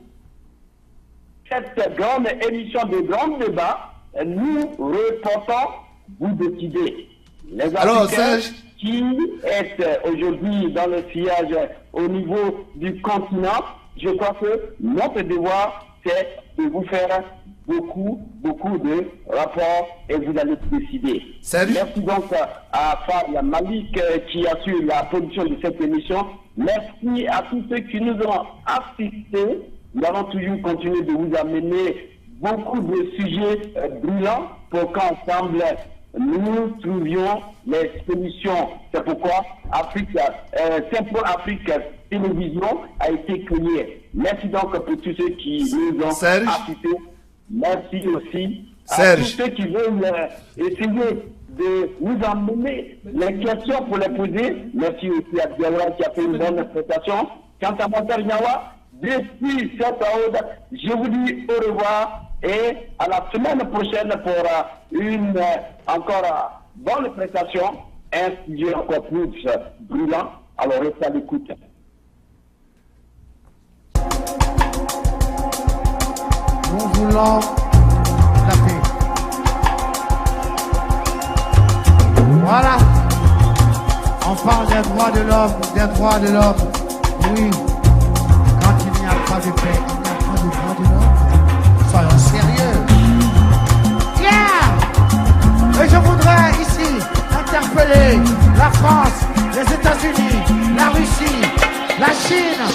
cette grande émission de grand débat, nous reportons, vous décidez. Les Africains qui est aujourd'hui dans le sillage au niveau du continent, je crois que notre devoir, c'est de vous faire beaucoup de rapports et vous allez décider. Salut. Merci donc à Faria Malik qui assure la production de cette émission. Merci à tous ceux qui nous ont assistés. Nous allons toujours continuer de vous amener beaucoup de sujets brûlants pour qu'ensemble nous trouvions les solutions. C'est pourquoi Simple Afrique Télévision a été créée. Merci donc pour tous ceux qui nous ont assistés. Merci aussi à tous ceux qui veulent essayer de nous emmener les questions pour les poser. Merci aussi à Diawara qui a fait une bonne présentation. Quant à Montar Nyawa, depuis cette ode, je vous dis au revoir et à la semaine prochaine pour une encore bonne prestation, un sujet encore plus brûlant. Alors restez à l'écoute. Nous voulons la paix. Voilà. On parle des droits de l'homme, des droits de l'homme. Oui. Quand il n'y a pas de paix, il n'y a pas de droits de l'homme. Soyons sérieux. Yeah! Et je voudrais ici interpeller la France, les États-Unis, la Russie, la Chine,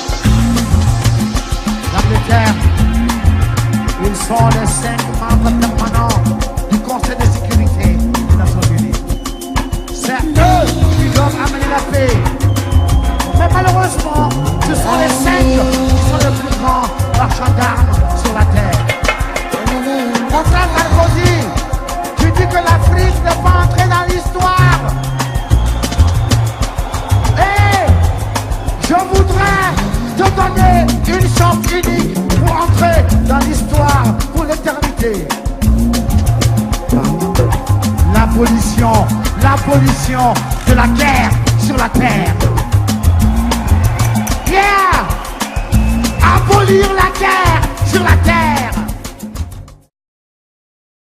l'Angleterre. Ils sont les 5 membres permanents du Conseil de sécurité des Nations Unies. C'est eux qui doivent amener la paix. Mais malheureusement, ce sont les 5 qui sont les plus grands marchands d'armes sur la terre. Mon frère Sarkozy, tu dis que l'Afrique n'est pas entrée dans l'histoire. Et je voudrais te donner une chance unique pour entrer dans l'histoire pour l'éternité. L'abolition de la guerre sur la terre. Yeah! Abolir la guerre sur la terre.